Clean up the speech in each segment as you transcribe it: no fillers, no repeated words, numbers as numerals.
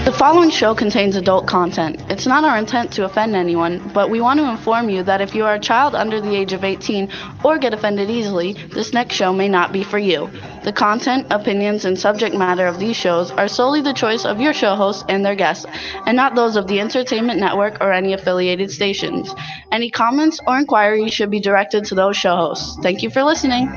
The following show contains adult content. It's not our intent to offend anyone, but we want to inform you that if you are a child under the age of 18 or get offended easily, this next show may not be for you. The content, opinions, and subject matter of these shows are solely the choice of your show hosts and their guests, and not those of the Entertainment Network or any affiliated stations. Any comments or inquiries should be directed to those show hosts. Thank you for listening.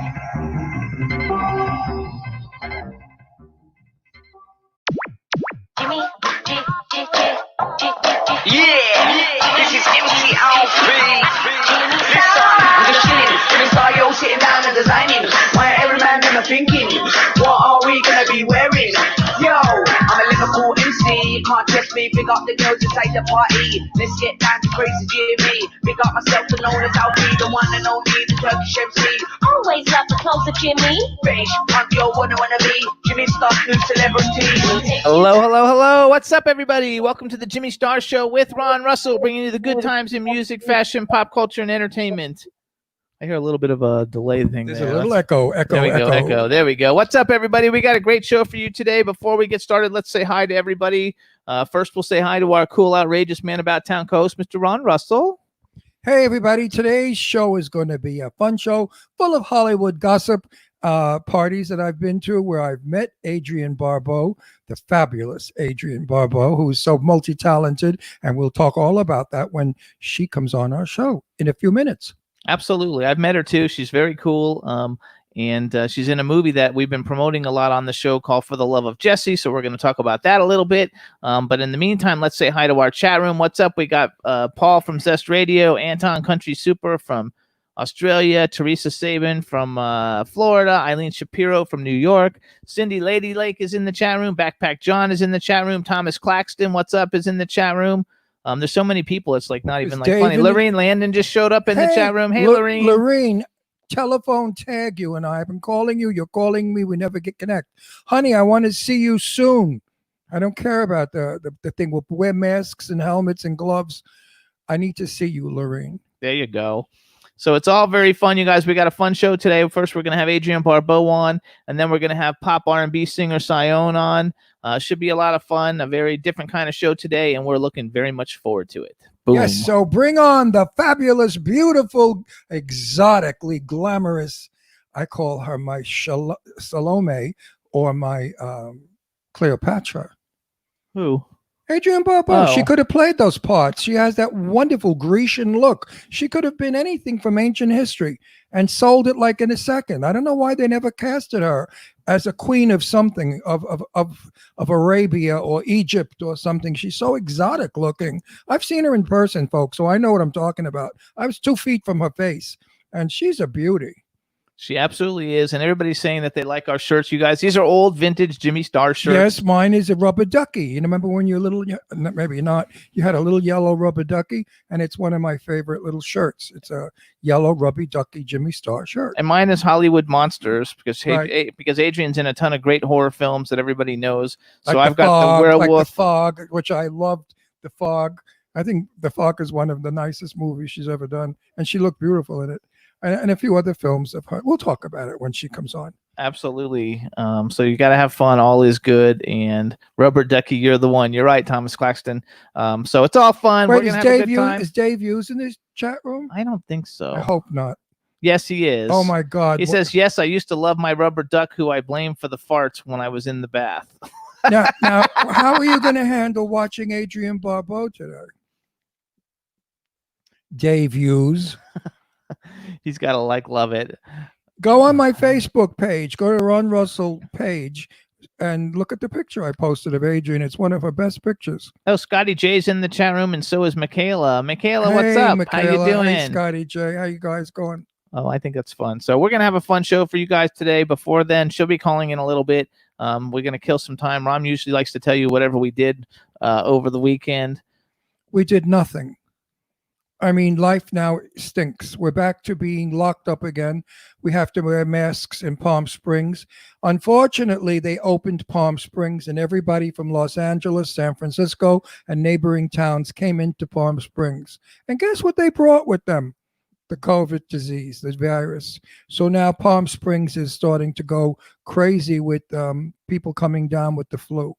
This is MC Alfie. Listen, start yo sitting down and designing. Why every man never thinking, what are we gonna be wearing? Yo, I'm a Liverpool MC. Can't test me. Big up the girls inside the party. Let's get down to crazy Jimmy. Big up myself and known as Alfie, the one and only, the Turkish MC. Always love the clothes of Jimmy. Fish, I'm your wanna be. Jimmy Star, new celebrity. Hello. What's up, everybody? Welcome to the Jimmy Star Show with Ron Russell, bringing you the good times in music, fashion, pop culture, and entertainment. I hear a little bit of a delay thing there. There's a little echo. There we go. What's up, everybody? We got a great show for you today. Before we get started, let's say hi to everybody. First, we'll say hi to our cool, outrageous man about town co-host, Mr. Ron Russell. Hey, everybody. Today's show is going to be a fun show full of Hollywood gossip, parties that I've been to where I've met Adrienne Barbeau, the fabulous Adrienne Barbeau, who is so multi-talented, and we'll talk all about that when she comes on our show in a few minutes. Absolutely. I've met her too. She's very cool. And she's in a movie that we've been promoting a lot on the show called For the Love of Jesse. So we're going to talk about that a little bit. But in the meantime, let's say hi to our chat room. What's up? We got Paul from Zest Radio, Anton Country Super from Australia, Teresa Sabin from Florida, Eileen Shapiro from New York, Cindy Lady Lake is in the chat room, Backpack John is in the chat room, Thomas Claxton, what's up, is in the chat room. There's so many people, it's like not even like funny. Lorraine Landon just showed up in the chat room. Hey, Lorraine. Lorraine, telephone tag you and I. I've been calling you. You're calling me. We never get connect. Honey, I want to see you soon. I don't care about the thing. We'll wear masks and helmets and gloves. I need to see you, Lorraine. There you go. So it's all very fun, you guys. We got a fun show today. First, we're going to have Adrienne Barbeau on, and then we're going to have pop R&B singer Sion on. Should be a lot of fun, a very different kind of show today, and we're looking very much forward to it. Boom. Yes, so bring on the fabulous, beautiful, exotically glamorous, I call her my Salome or my Cleopatra. Who? Adrienne Barbeau. Oh. She could have played those parts. She has that wonderful Grecian look. She could have been anything from ancient history and sold it like in a second. I don't know why they never casted her as a queen of something of Arabia or Egypt or something. She's so exotic looking. I've seen her in person, folks, so I know what I'm talking about. I was 2 feet from her face, and she's a beauty. She absolutely is, and everybody's saying that they like our shirts. You guys, these are old vintage Jimmy Star shirts. Yes, mine is a rubber ducky. You remember when you were little? Maybe not. You had a little yellow rubber ducky, and it's one of my favorite little shirts. It's a yellow rubber ducky Jimmy Star shirt. And mine is Hollywood Monsters because Right. because Adrienne's in a ton of great horror films that everybody knows. So Like I've got Fog, the Werewolf. like the Fog, which I loved. The Fog. I think The Fog is one of the nicest movies she's ever done, and she looked beautiful in it. And a few other films of her. We'll talk about it when she comes on. Absolutely. So you got to have fun. All is good. And Rubber Ducky, you're the one. You're right, Thomas Claxton. So it's all fun. Wait, We're gonna have a good time. Is Dave Hughes in this chat room? I don't think so. I hope not. Yes, he is. Oh my God! He says, yes, I used to love my rubber duck who I blamed for the farts when I was in the bath. Now, how are you going to handle watching Adrienne Barbeau today? Dave Hughes. He's got to love it. Go on my Facebook page. Go to Ron Russell page and look at the picture I posted of Adrienne. It's one of her best pictures. Oh, Scotty J's in the chat room, and so is Michaela. Michaela, what's Hey, up? Michaela. How you doing? Hey, Scotty J. How you guys going? Oh, I think that's fun. So we're going to have a fun show for you guys today. Before then, she'll be calling in a little bit. We're going to kill some time. Ron usually likes to tell you whatever we did over the weekend. We did nothing. I mean, life now stinks. We're back to being locked up again. We have to wear masks in Palm Springs. Unfortunately, they opened Palm Springs, and everybody from Los Angeles, San Francisco, and neighboring towns came into Palm Springs. And guess what they brought with them? The COVID disease, the virus. So now Palm Springs is starting to go crazy with people coming down with the flu.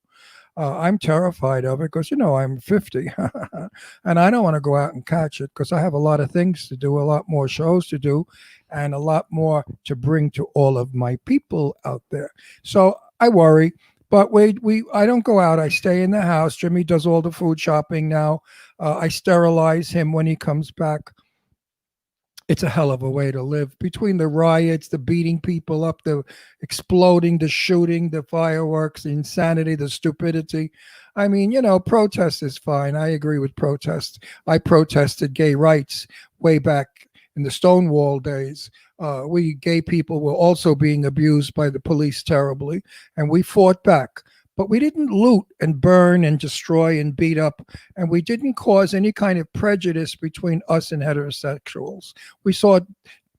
I'm terrified of it because, I'm 50 and I don't want to go out and catch it because I have a lot of things to do, a lot more shows to do, and a lot more to bring to all of my people out there. So I worry. But I don't go out. I stay in the house. Jimmy does all the food shopping now. I sterilize him when he comes back. It's a hell of a way to live. Between the riots, the beating people up, the exploding, the shooting, the fireworks, the insanity, the stupidity. I mean, protest is fine. I agree with protest. I protested gay rights way back in the Stonewall days. We gay people were also being abused by the police terribly, and we fought back. But we didn't loot and burn and destroy and beat up, and we didn't cause any kind of prejudice between us and heterosexuals. We saw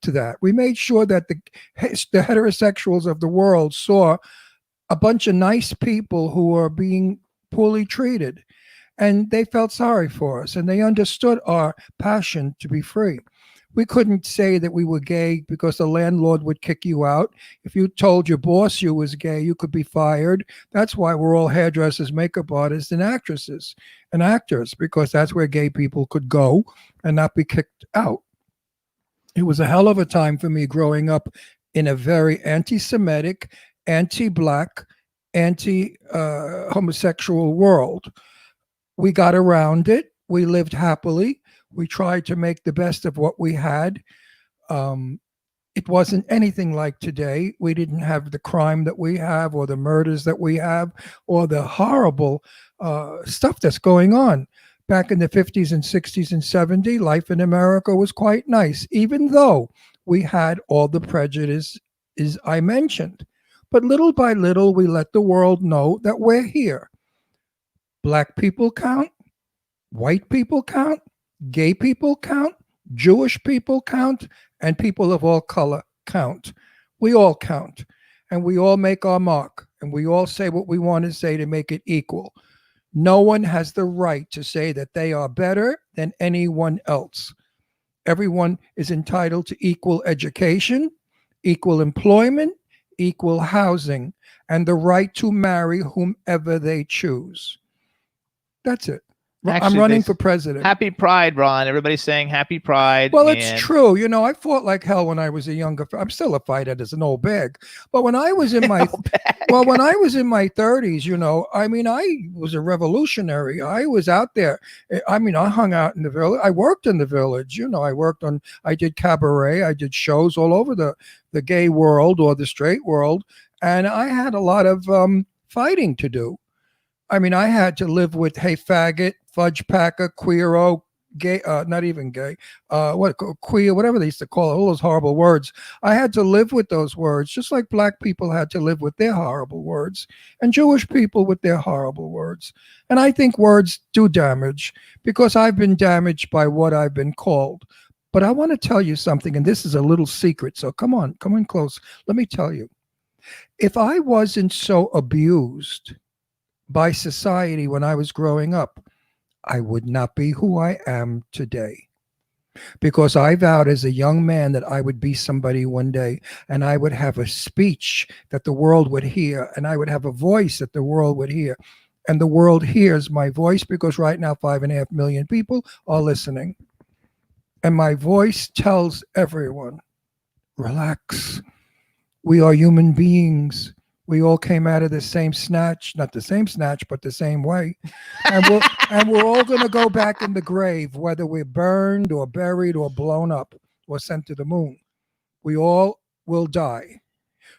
to that. We made sure that the heterosexuals of the world saw a bunch of nice people who were being poorly treated, and they felt sorry for us, and they understood our passion to be free. We couldn't say that we were gay because the landlord would kick you out. If you told your boss you was gay, you could be fired. That's why we're all hairdressers, makeup artists, and actresses and actors, because that's where gay people could go and not be kicked out. It was a hell of a time for me growing up in a very anti-Semitic, anti-black, anti-homosexual world. We got around it. We lived happily. We tried to make the best of what we had. It wasn't anything like today. We didn't have the crime that we have, or the murders that we have, or the horrible stuff that's going on. Back in the 50s and 60s and 70s, life in America was quite nice, even though we had all the prejudice I mentioned. But little by little, we let the world know that we're here. Black people count. White people count. Gay people count, Jewish people count, and people of all color count. We all count, and we all make our mark, and we all say what we want to say to make it equal. No one has the right to say that they are better than anyone else. Everyone is entitled to equal education, equal employment, equal housing, and the right to marry whomever they choose. That's it. Actually, I'm running for president. Happy Pride, Ron. Everybody's saying Happy Pride. Well, it's true. I fought like hell when I was a younger. I'm still a fighter as an old bag. But when I was in my when I was in my 30s, I mean, I was a revolutionary. I was out there. I mean, I hung out in the village. I worked in the village. I did cabaret. I did shows all over the gay world or the straight world, and I had a lot of fighting to do. I mean, I had to live with hey faggot, fudge packer, queero, gay, not even gay, queer, whatever they used to call it, all those horrible words. I had to live with those words, just like black people had to live with their horrible words, and Jewish people with their horrible words. And I think words do damage, because I've been damaged by what I've been called. But I want to tell you something, and this is a little secret, so come in close. Let me tell you. If I wasn't so abused by society when I was growing up, I would not be who I am today. Because I vowed as a young man that I would be somebody one day, and I would have a speech that the world would hear, and I would have a voice that the world would hear. And the world hears my voice because right now 5.5 million people are listening. And my voice tells everyone, relax. We are human beings. We all came out of the same snatch, not the same snatch, but the same way. And we're all going to go back in the grave, whether we're burned or buried or blown up or sent to the moon. We all will die.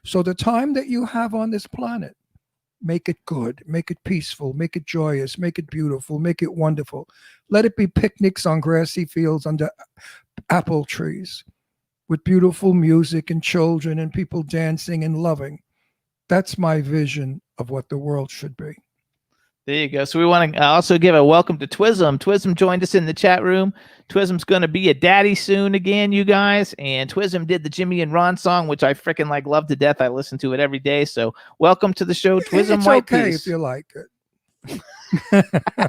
So the time that you have on this planet, make it good, make it peaceful, make it joyous, make it beautiful, make it wonderful. Let it be picnics on grassy fields under apple trees with beautiful music and children and people dancing and loving. That's my vision of what the world should be. There you go. So we want to also give a welcome to Twism. Twism joined us in the chat room. Twism's going to be a daddy soon again, you guys. And Twism did the Jimmy and Ron song, which I freaking love to death. I listen to it every day. So welcome to the show, Twism It's White okay Piece. if you like it.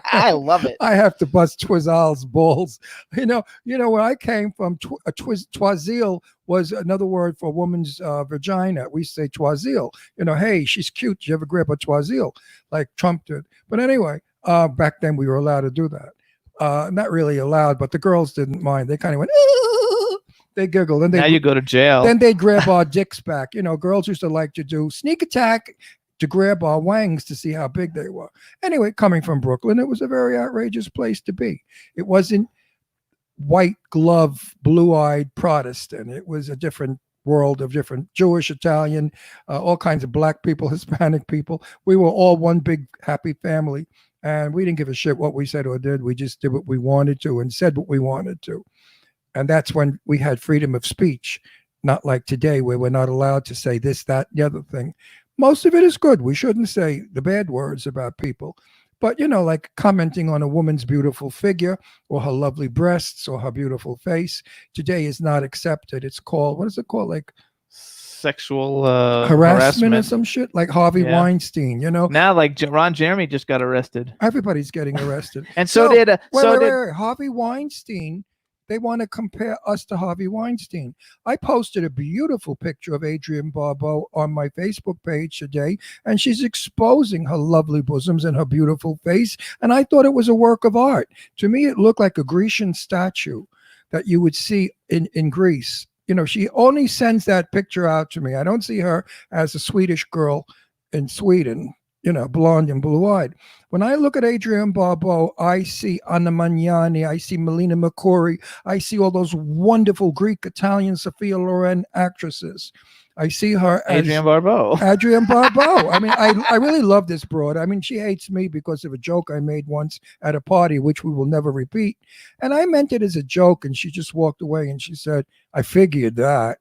I love it. I have to bust Twizzle's balls. You know, where I came from, Twazil was another word for a woman's vagina. We say Twazil. Hey, she's cute. Did you ever grab a Twazil like Trump did? But anyway, back then we were allowed to do that. Not really allowed, but the girls didn't mind. They kind of went, "Ooh." They giggled. And Now you go to jail. Then they grab our dicks back. Girls used to like to do sneak attack to grab our wangs to see how big they were. Anyway, coming from Brooklyn, it was a very outrageous place to be. It wasn't white glove, blue-eyed Protestant. It was a different world of different Jewish, Italian, all kinds of black people, Hispanic people. We were all one big happy family, and we didn't give a shit what we said or did. We just did what we wanted to and said what we wanted to. And that's when we had freedom of speech, not like today where we're not allowed to say this, that, the other thing. Most of it is good. We shouldn't say the bad words about people. But, like commenting on a woman's beautiful figure or her lovely breasts or her beautiful face today is not accepted. It's called, what is it called? Like sexual harassment or some shit, like Harvey Weinstein, Now, like Ron Jeremy just got arrested. Everybody's getting arrested. And so did Harvey Weinstein. They want to compare us to Harvey Weinstein. I posted a beautiful picture of Adrienne Barbeau on my Facebook page today, and she's exposing her lovely bosoms and her beautiful face, and I thought it was a work of art. To me, it looked like a Grecian statue that you would see in Greece. She only sends that picture out to me. I don't see her as a Swedish girl in Sweden, blonde and blue-eyed. When I look at Adrienne Barbeau, I see Anna Magnani, I see Melina Mercouri, I see all those wonderful Greek, Italian, Sophia Loren actresses. I see her as Adrienne Barbeau. Adrienne Barbeau. I mean, I really love this broad. I mean, she hates me because of a joke I made once at a party, which we will never repeat. And I meant it as a joke, and she just walked away and she said, "I figured that,"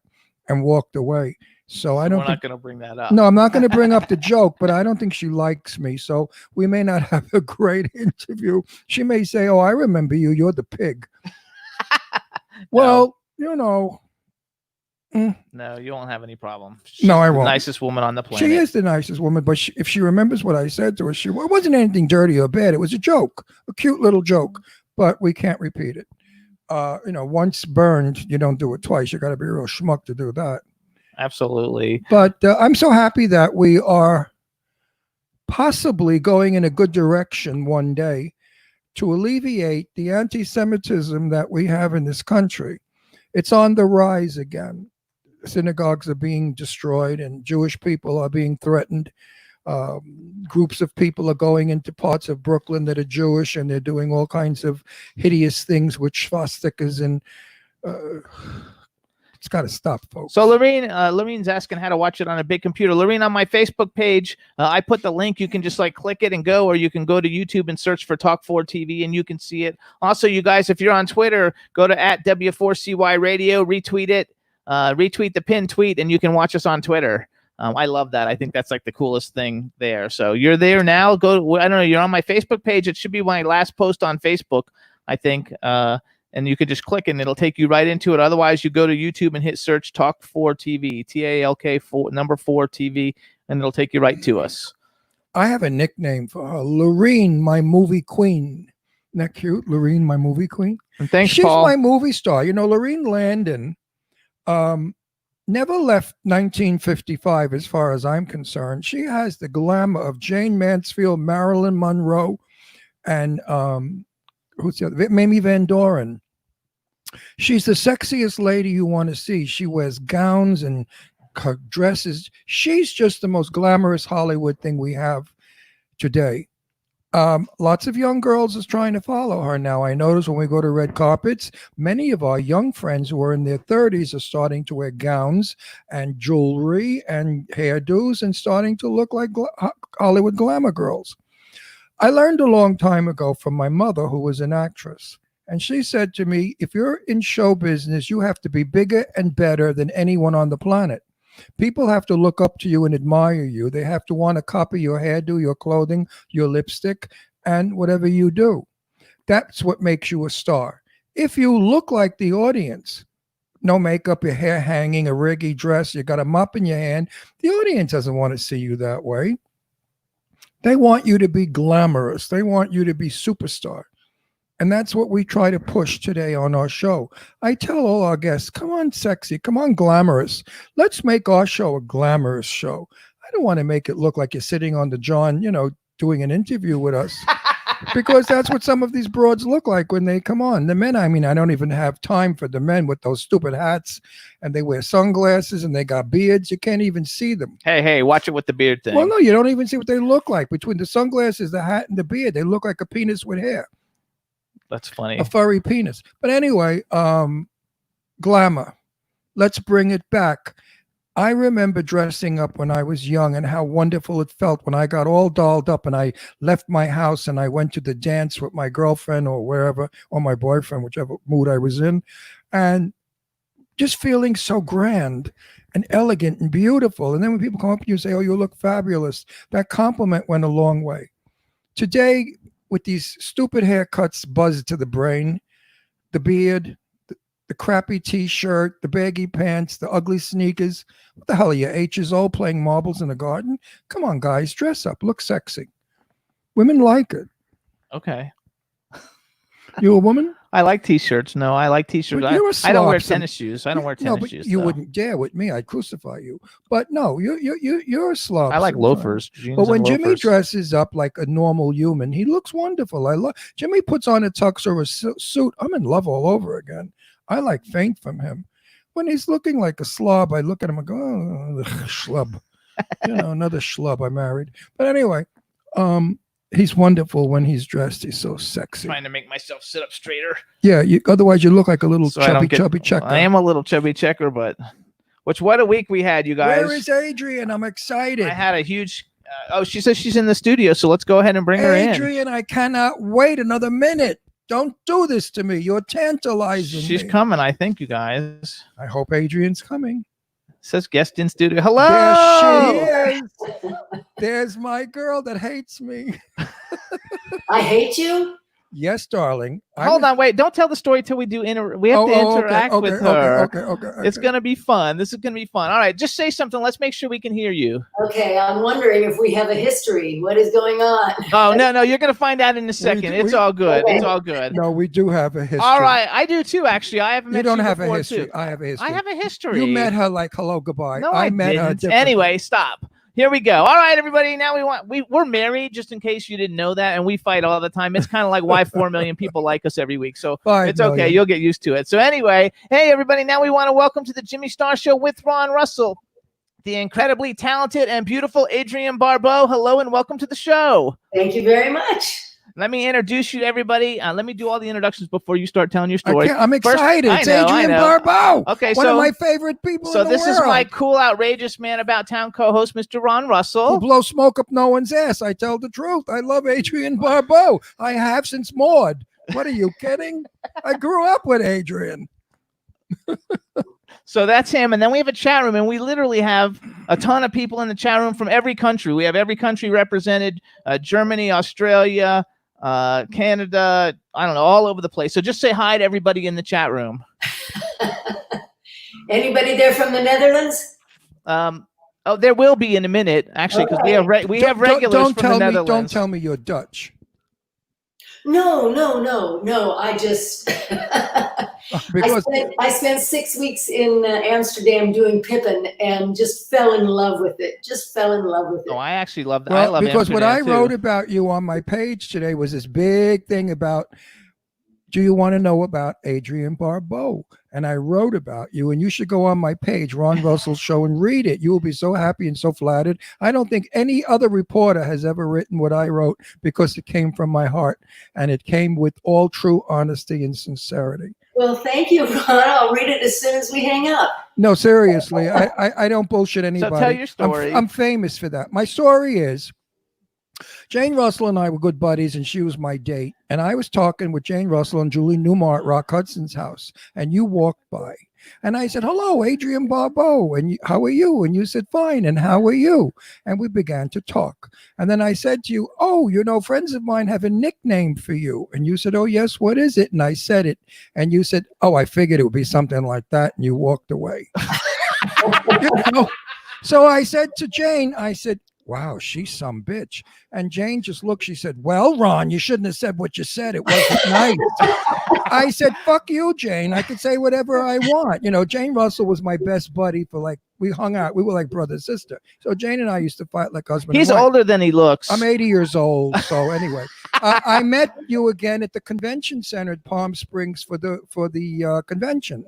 and walked away. So I don't. We're not going to bring that up. No, I'm not going to bring up the joke, but I don't think she likes me. So we may not have a great interview. She may say, "Oh, I remember you. You're the pig." Well, No, you won't have any problem. No, I won't. The nicest woman on the planet. She is the nicest woman, but if she remembers what I said to her, it wasn't anything dirty or bad. It was a joke, a cute little joke, but we can't repeat it. Once burned, you don't do it twice. You got to be a real schmuck to do that. Absolutely. But I'm so happy that we are possibly going in a good direction one day to alleviate the anti-Semitism that we have in this country. It's on the rise again. Synagogues are being destroyed and Jewish people are being threatened. Groups of people are going into parts of Brooklyn that are Jewish, and they're doing all kinds of hideous things with swastikas and it's got to stop, folks. So Lorene's asking how to watch it on a big computer. Lorene, on my Facebook page, I put the link. You can just click it and go, or you can go to YouTube and search for Talk 4 TV and you can see it. Also, you guys, if you're on Twitter, go to @W4CY Radio, retweet it, retweet the pinned tweet, and you can watch us on Twitter. I love that. I think that's the coolest thing there. So you're there now. Go. I don't know. You're on my Facebook page. It should be my last post on Facebook, I think. And you could just click and it'll take you right into it. Otherwise, you go to YouTube and hit search Talk 4 TV, TALK 4 TV, and it'll take you right to us. I have a nickname for her, Lorene, my movie queen. Isn't that cute? Lorene, my movie queen. And thanks, She's Paul. my movie star. Lorene Landon never left 1955 as far as I'm concerned. She has the glamour of Jane Mansfield, Marilyn Monroe, and who's the other? Mamie Van Doren. She's the sexiest lady you want to see. She wears gowns and her dresses. She's just the most glamorous Hollywood thing we have today. Lots of young girls is trying to follow her now. I notice when we go to red carpets, many of our young friends who are in their 30s are starting to wear gowns and jewelry and hairdos and starting to look like Hollywood glamour girls. I learned a long time ago from my mother, who was an actress. And she said to me, if you're in show business, you have to be bigger and better than anyone on the planet. People have to look up to you and admire you. They have to want to copy your hairdo, your clothing, your lipstick, and whatever you do. That's what makes you a star. If you look like the audience, no makeup, your hair hanging, a riggy dress, you got a mop in your hand, the audience doesn't want to see you that way. They want you to be glamorous. They want you to be superstar. And that's what we try to push today on our show. I tell all our guests, come on, sexy, come on, glamorous. Let's make our show a glamorous show. I don't want to make it look like you're sitting on the John, doing an interview with us. Because that's what some of these broads look like when they come on. The men, I don't even have time for the men with those stupid hats, and they wear sunglasses and they got beards. You can't even see them. Hey, watch it with the beard thing. Well, no, you don't even see what they look like. Between the sunglasses, the hat, and the beard, they look like a penis with hair. That's funny. A furry penis. But anyway, glamour. Let's bring it back. I remember dressing up when I was young and how wonderful it felt when I got all dolled up and I left my house and I went to the dance with my girlfriend or wherever, or my boyfriend, whichever mood I was in, and just feeling so grand and elegant and beautiful. And then when people come up to you and say, oh, you look fabulous, that compliment went a long way. Today, with these stupid haircuts buzzed to the brain, the beard, the crappy t-shirt, the baggy pants, the ugly sneakers. What the hell are you, 8 years old playing marbles in a garden? Come on, guys, dress up, look sexy. Women like it. Okay. You a woman? I like t-shirts. No, I like t-shirts. But you're a I don't wear slob, tennis shoes. I don't wear tennis but shoes. you though. wouldn't dare with me. I'd crucify you. But no, you're a slob. I like sometimes. loafers. Jeans But when and Jimmy loafers. dresses up like a normal human, he looks wonderful. I love Jimmy puts on a tux or a suit. I'm in love all over again. I like faint from him. When he's looking like a slob, I look at him and go, oh, schlub. Another schlub I married. But anyway, he's wonderful when he's dressed. He's so sexy. Trying to make myself sit up straighter. Yeah, otherwise you look like a little So I don't chubby checker. I am a little chubby checker, but what a week we had, you guys. Where is Adrian? I'm excited. I had a huge. She says she's in the studio, so let's go ahead and bring her in. Adrian, I cannot wait another minute. Don't do this to me. You're tantalizing She's me. coming, I think, you guys. I hope Adrian's coming. Says guest in studio. Hello. There she is. There's my girl that hates me. I hate you? Yes, darling. Hold on, wait. Don't tell the story till we do. We have to interact with her. Okay. It's gonna be fun. This is gonna be fun. All right, just say something. Let's make sure we can hear you. Okay, I'm wondering if we have a history. What is going on? Oh no, you're gonna find out in a second. It's all good. Okay. It's all good. No, we do have a history. All right, I do too. Actually, I haven't met You don't have a before, history. too. I have a history. I have a history. You met her like hello, goodbye. No, I met her didn't. differently. Anyway, stop. Here we go. All right, everybody. Now we're married, just in case you didn't know that, and we fight all the time. It's kind of like why 4 million people like us every week. So 5 it's okay. million. You'll get used to it. So anyway, hey everybody. Now we want to welcome to the Jimmy Star Show with Ron Russell, the incredibly talented and beautiful Adrienne Barbeau. Hello and welcome to the show. Thank you very much. Let me introduce you to everybody. Let me do all the introductions before you start telling your story. I'm First- excited. I It's know, I Adrienne know. Barbeau. Okay, one of so- my favorite people So in the this world. is my cool, outrageous man about town co-host, Mr. Ron Who Russell. blow smoke up no one's ass. I tell the truth. I love Adrienne Barbeau. I have since Maud. What are you kidding? I grew up with Adrienne. So that's him. And then we have a chat room, and we literally have a ton of people in the chat room from every country. We have every country represented, Germany, Australia, Canada, I don't know, all over the place. So just say hi to everybody in the chat room. Anybody there from the Netherlands? Oh, there will be in a minute, actually, because we have have regulars Don't from tell the me. Netherlands. Don't tell me you're Dutch. No. I just Because I spent 6 weeks in Amsterdam doing Pippin and just fell in love with it. Oh, I actually love that. I well, love because what I Amsterdam, wrote too. about you on my page today was this big thing about, do you want to know about Adrienne Barbeau? And I wrote about you, and you should go on my page, Ron Russell Show, and read it. You will be so happy and so flattered. I don't think any other reporter has ever written what I wrote because it came from my heart, and it came with all true honesty and sincerity. Well, thank you, Ron. I'll read it as soon as we hang up. No, seriously, I don't bullshit anybody. tell your story. I'm famous for that. My story is, Jane Russell and I were good buddies, and she was my date. And I was talking with Jane Russell and Julie Newmar at Rock Hudson's house, and you walked by. And I said, hello, Adrienne Barbeau. And how are you? And you said, fine. And how are you? And we began to talk. And then I said to you, oh, friends of mine have a nickname for you. And you said, oh, yes, what is it? And I said it. And you said, oh, I figured it would be something like that. And you walked away. So I said to Jane, I said, wow, she's some bitch. And Jane just looked. She said, well, Ron, you shouldn't have said what you said. It wasn't nice. I said, fuck you, Jane. I could say whatever I want. You know, Jane Russell was my best buddy for like, we hung out. We were like brother, sister. So Jane and I used to fight like husband He's and wife. older than he looks. I'm 80 years old. So anyway, I met you again at the convention center at Palm Springs for the convention.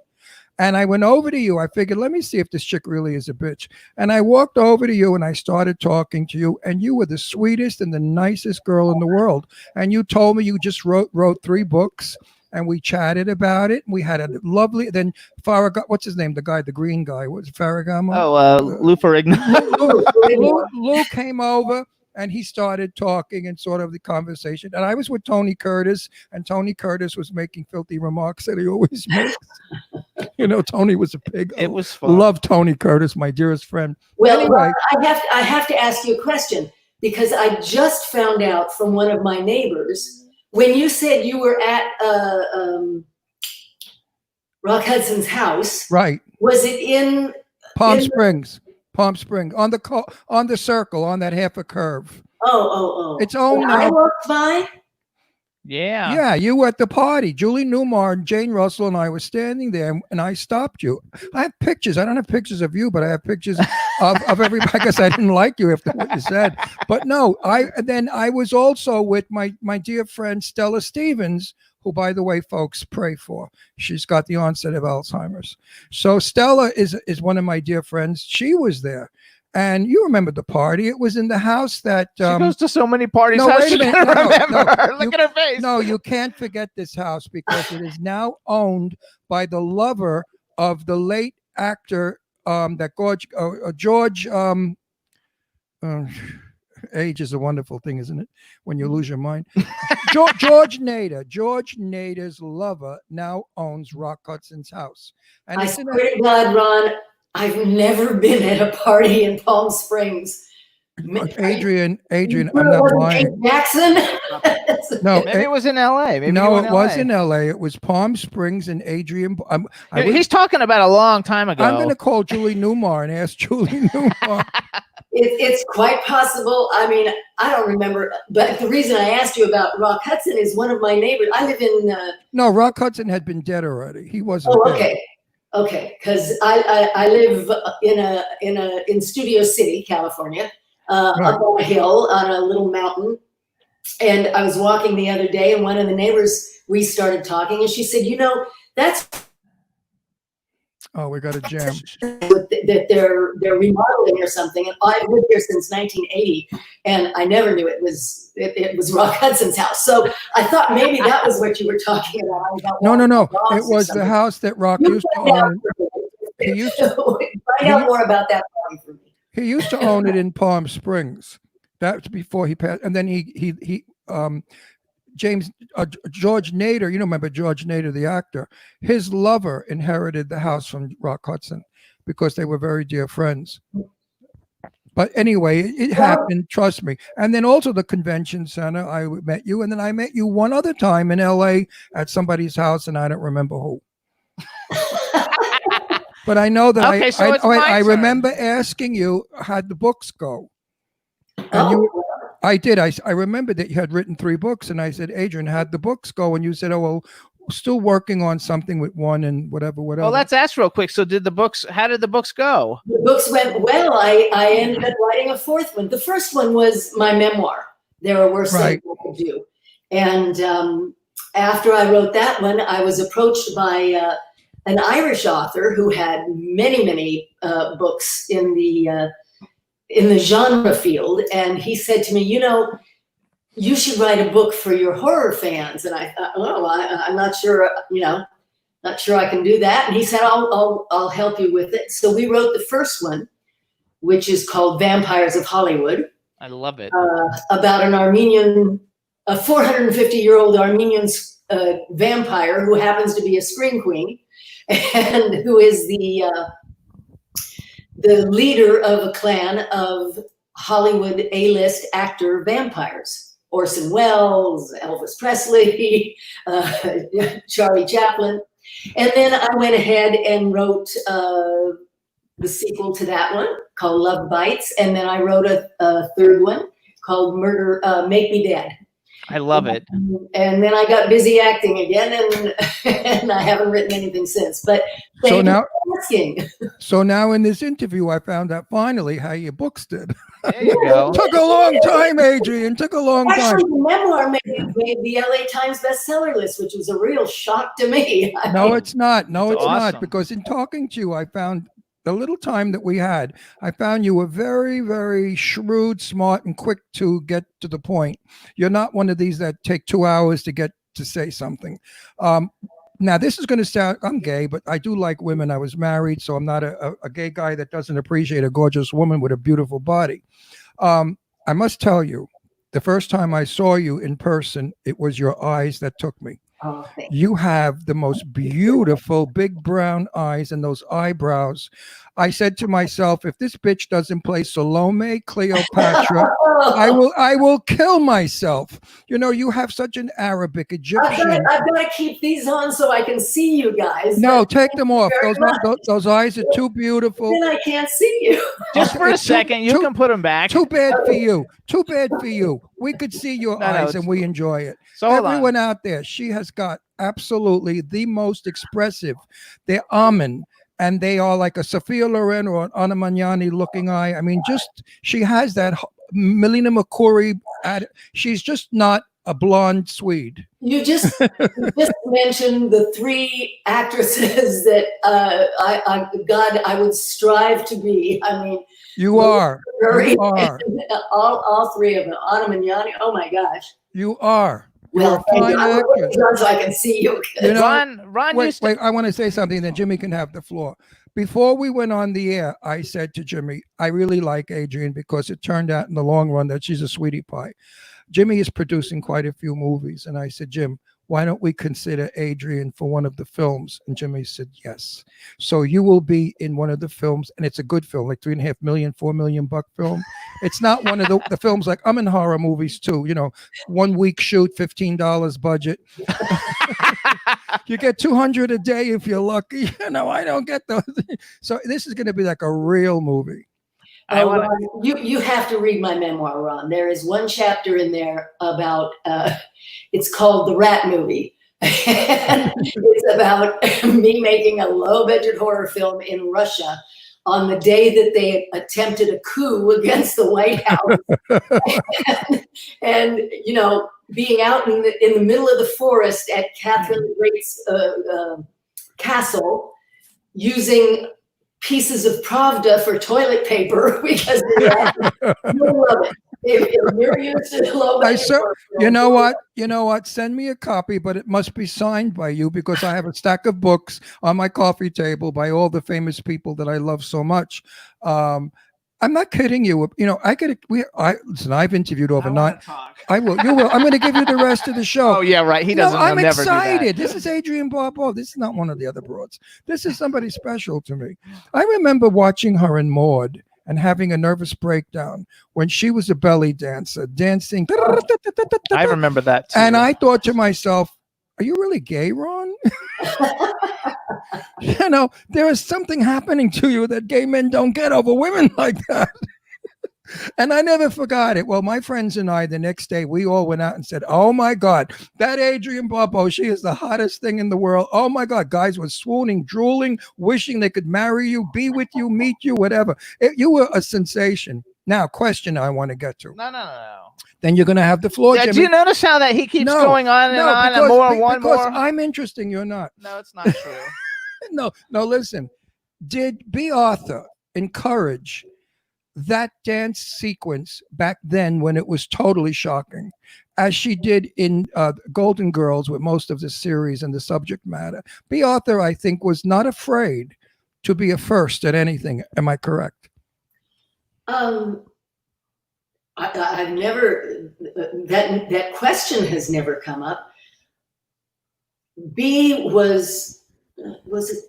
And I went over to you. I figured, let me see if this chick really is a bitch. And I walked over to you and I started talking to you. And you were the sweetest and the nicest girl in the world. And you told me you just wrote 3 books. And we chatted about it. We had a lovely. Then Farragut, what's his name? The guy, the green guy. Was it Farragamo? Lou Ferrigno. Lou came over. And he started talking and sort of the conversation. And I was with Tony Curtis, and Tony Curtis was making filthy remarks that he always makes. You know, Tony was a pig. It was fun. Love Tony Curtis, my dearest friend. Well, Anyway. I have to ask you a question, because I just found out from one of my neighbors, when you said you were at Rock Hudson's house, Right. was it in Palm Springs, on the circle, on that half a curve. Oh. It's owned When I now. walked by. Yeah. Yeah, you were at the party. Julie Newmar and Jane Russell and I were standing there, and I stopped you. I have pictures. I don't have pictures of you, but I have pictures of everybody. I guess I didn't like you after what you said. But no, I was also with my dear friend Stella Stevens, who, by the way, folks, pray for. She's got the onset of Alzheimer's. So Stella is one of my dear friends. She was there. And you remember the party. It was in the house that She goes to so many parties. no, How wait a she minute. gonna No, remember her? you- Look at her face. No, you can't forget this house because it is now owned by the lover of the late actor that George age is a wonderful thing, isn't it? When you lose your mind. George Nader. George Nader's lover now owns Rock Hudson's house. And I it's in swear to God, Ron, I've never been at a party in Palm Springs. Adrian, I'm It not wasn't lying. Kate Jackson. No, Maybe it was in L.A. Maybe no, you were it was LA. in LA. It was Palm Springs and Adrian. He's talking about a long time ago. I'm going to call Julie Newmar and ask Julie Newmar. It's quite possible. I mean, I don't remember, but the reason I asked you about Rock Hudson is one of my neighbors. I live in. No, Rock Hudson had been dead already. He wasn't. Oh, dead. okay. Because I live in Studio City, California, up on a hill on a little mountain. And I was walking the other day, and one of the neighbors, we started talking, and she said, "You know, that's Oh, we got a jam. that they're remodeling or something." And I've lived here since 1980, and I never knew it was Rock Hudson's house. So I thought maybe that was what you were talking about. No. dogs It or was the something. house that Rock You used to find out own. He used to, find out more about that party for me. he used to own it in Palm Springs. That's before he passed. And then he George Nader, you know, remember George Nader, the actor, his lover inherited the house from Rock Hudson because they were very dear friends. But anyway, it happened, trust me. And then also the convention center, I met you. And then I met you one other time in LA at somebody's house, and I don't remember who. But I know that Okay, so it's my I turn. remember asking you, how'd the books go? And Oh, I did. I remember that you had written 3 books, and I said, Adrian, how'd the books go? And you said, oh, well, still working on something with one and whatever. Well, let's ask real quick. So how did the books go? the books went well. I ended up writing a 4th one. The first one was my memoir. There Are Worse Right. Things I Could Do. And after I wrote that one, I was approached by an Irish author who had many books in the genre field, and he said to me, "You know, you should write a book for your horror fans." And I thought, "Oh, I'm not sure. Not sure I can do that." And he said, "I'll help you with it." So we wrote the first one, which is called Vampires of Hollywood, I love it. about a 450-year-old Armenian vampire who happens to be a scream queen, and who is the leader of a clan of Hollywood A-list actor vampires. Orson Welles, Elvis Presley, Charlie Chaplin. And then I went ahead and wrote the sequel to that one called Love Bites, and then I wrote a third one called Murder, Make Me Dead. I love it. And then I got busy acting again, and I haven't written anything since. But thank So you now- for asking. So now in this interview, I found out finally how your books did. There you go. Took a long time, Adrian. Took a long time. Actually, the memoir made the LA Times bestseller list, which was a real shock to me. No, it's not. No, It's it's awesome. not. Because in talking to you, I found the little time that we had, I found you were very, very shrewd, smart, and quick to get to the point. You're not one of these that take 2 hours to get to say something. Now, this is going to sound, I'm gay, but I do like women. I was married, so I'm not a gay guy that doesn't appreciate a gorgeous woman with a beautiful body. I must tell you, the first time I saw you in person, it was your eyes that took me. Oh, thank You have the most beautiful big brown eyes and those eyebrows. I said to myself, if this bitch doesn't play Salome Cleopatra, I will kill myself. You know, you have such an Arabic Egyptian. I've got to keep these on so I can see you guys. No, take them off. Very Those eyes are too beautiful. Then I can't see you. Just for a It's too- second, you too- can put them back. Too bad for you. Too bad for you. We could see your No, eyes it's and we enjoy it. So hold Everyone on. out there, she has got absolutely the most expressive. They're almond, and they are like a Sophia Loren or an Anna Magnani looking eye. I mean, just she has that Melina McCory. She's just not a blonde Swede. You just mentioned the three actresses that I would strive to be. I mean, You are. very, You are. all three of them. Anna Magnani. Oh my gosh. You are. You're Well, a fine I'm actor. looking down so I can see you. You know, Ron Wait, used to, wait, I want to say something, then Jimmy can have the floor. Before we went on the air, I said to Jimmy, I really like Adrian because it turned out in the long run that she's a sweetie pie. Jimmy is producing quite a few movies. And I said, Jim, why don't we consider Adrian for one of the films? And Jimmy said, yes. So you will be in one of the films, and it's a good film, like $3.5 million, $4 million film. It's not one of the films like I'm in horror movies too, you know, 1 week shoot, $15 budget. You get 200 a day if you're lucky. You know, I don't get those. So this is going to be like a real movie. I Oh, wanna- Ron, you have to read my memoir, Ron. There is one chapter in there about it's called The Rat Movie. And it's about me making a low-budget horror film in Russia on the day that they attempted a coup against the White House. and you know, being out in the middle of the forest at Catherine the Great's castle, using pieces of Pravda for toilet paper because you'll love it. If you're used to low I budget sir- horror You films, know what? You know what? Send me a copy, but it must be signed by you because I have a stack of books on my coffee table by all the famous people that I love so much. I'm not kidding you. You know, listen, I've interviewed over nine. I will. You will. I'm going to give you the rest of the show. Oh yeah, right. He No, doesn't. I'm he'll never do that. excited. This is Adrienne Barbeau. This is not one of the other broads. This is somebody special to me. I remember watching her in Maud and having a nervous breakdown when she was a belly dancer, dancing. I remember that too. And I thought to myself, are you really gay, Ron? You know, there is something happening to you that gay men don't get over women like that. And I never forgot it. Well, my friends and I, the next day, we all went out and said, oh my God, that Adrienne Barbeau, she is the hottest thing in the world. Oh my God, guys were swooning, drooling, wishing they could marry you, be with you, meet you, whatever. You were a sensation. Now, question I want to get to. No. Then you're going to have the floor, Yeah, Jimmy. do you notice how that he keeps No, going on and on and more, because more? I'm interesting, you're not. No, it's not true. No, listen. Did B. Arthur encourage that dance sequence back then when it was totally shocking, as she did in Golden Girls with most of the series and the subject matter? B. Arthur, I think, was not afraid to be a first at anything. Am I correct? I've never that question has never come up. B was it?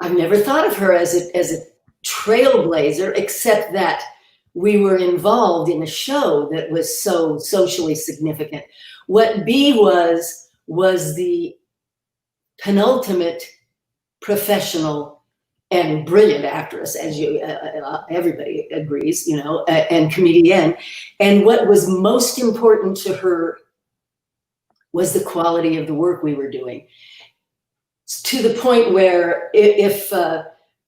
I've never thought of her as a trailblazer, except that we were involved in a show that was so socially significant. What B was the penultimate professional and brilliant actress, as everybody agrees, and comedian. And what was most important to her was the quality of the work we were doing, to the point where if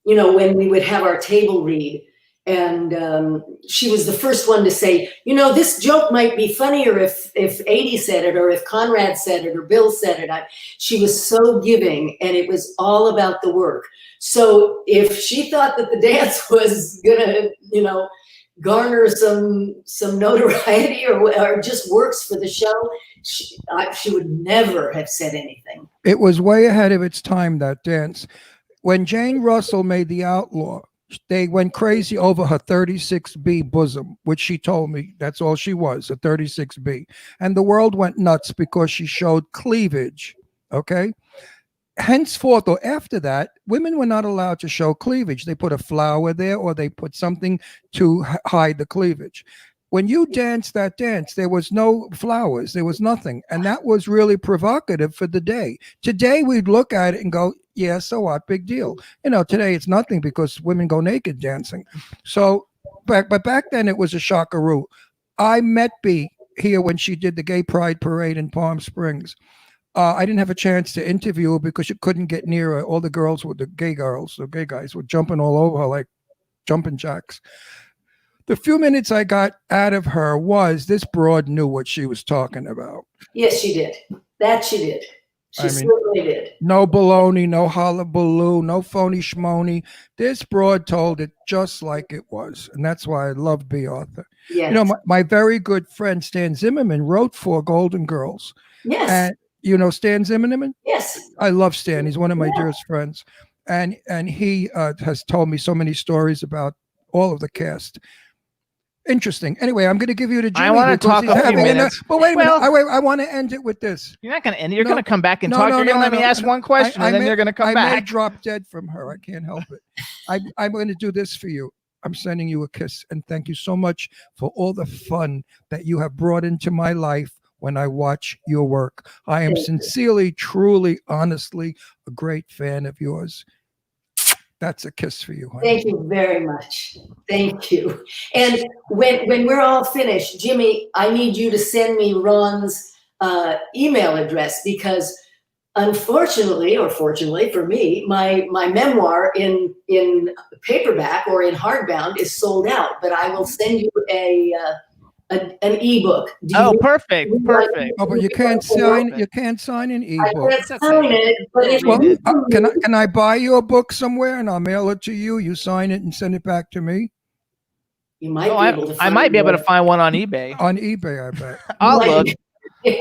when we would have our table read, and she was the first one to say, this joke might be funnier if Adie said it, or if Conrad said it, or Bill said it. She was so giving, and it was all about the work. So if she thought that the dance was gonna, garner some notoriety or just works for the show, she would never have said anything. It was way ahead of its time, that dance. When Jane Russell made The Outlaw, they went crazy over her 36B bosom, which she told me that's all she was, a 36B. And the world went nuts because she showed cleavage, okay? Henceforth, or after that, women were not allowed to show cleavage. They put a flower there, or they put something to hide the cleavage. When you danced that dance, there was no flowers, there was nothing. And that was really provocative for the day. Today, we'd look at it and go, yeah, so what, big deal. Today it's nothing because women go naked dancing. So, but back then it was a shockaroo. I met Bea here when she did the Gay Pride Parade in Palm Springs. I didn't have a chance to interview her because you couldn't get near her. All the guys were jumping all over her like jumping jacks. The few minutes I got out of her was, this broad knew what she was talking about. Yes, she did. That she did. She certainly did. No baloney, no hullabaloo, no phony schmony. This broad told it just like it was. And that's why I love Bea Arthur. Yes. My very good friend Stan Zimmerman wrote for Golden Girls. Yes. And Stan Zimmerman? Yes. I love Stan. He's one of my dearest friends. And he has told me so many stories about all of the cast. Interesting. Anyway, I'm going to give you to Jimmy. I want to talk a few minutes. But wait a minute. I want to end it with this. You're not going to end it. You're going to come back and talk. You're going to let me ask one question, and then you're going to come back. I may drop dead from her. I can't help it. I'm going to do this for you. I'm sending you a kiss, and thank you so much for all the fun that you have brought into my life when I watch your work. I am sincerely, truly, honestly a great fan of yours. That's a kiss for you, honey. Thank you very much. Thank you. And when we're all finished, Jimmy, I need you to send me Ron's email address, because unfortunately, or fortunately for me, my memoir in paperback or in hardbound is sold out. But I will send you an ebook. Perfect. Oh, but you can't sign an ebook. I can't sign it, but if can I buy you a book somewhere and I'll mail it to you? You sign it and send it back to me. You might be able to. I might be able to find one on eBay. On eBay, I bet. I'll look.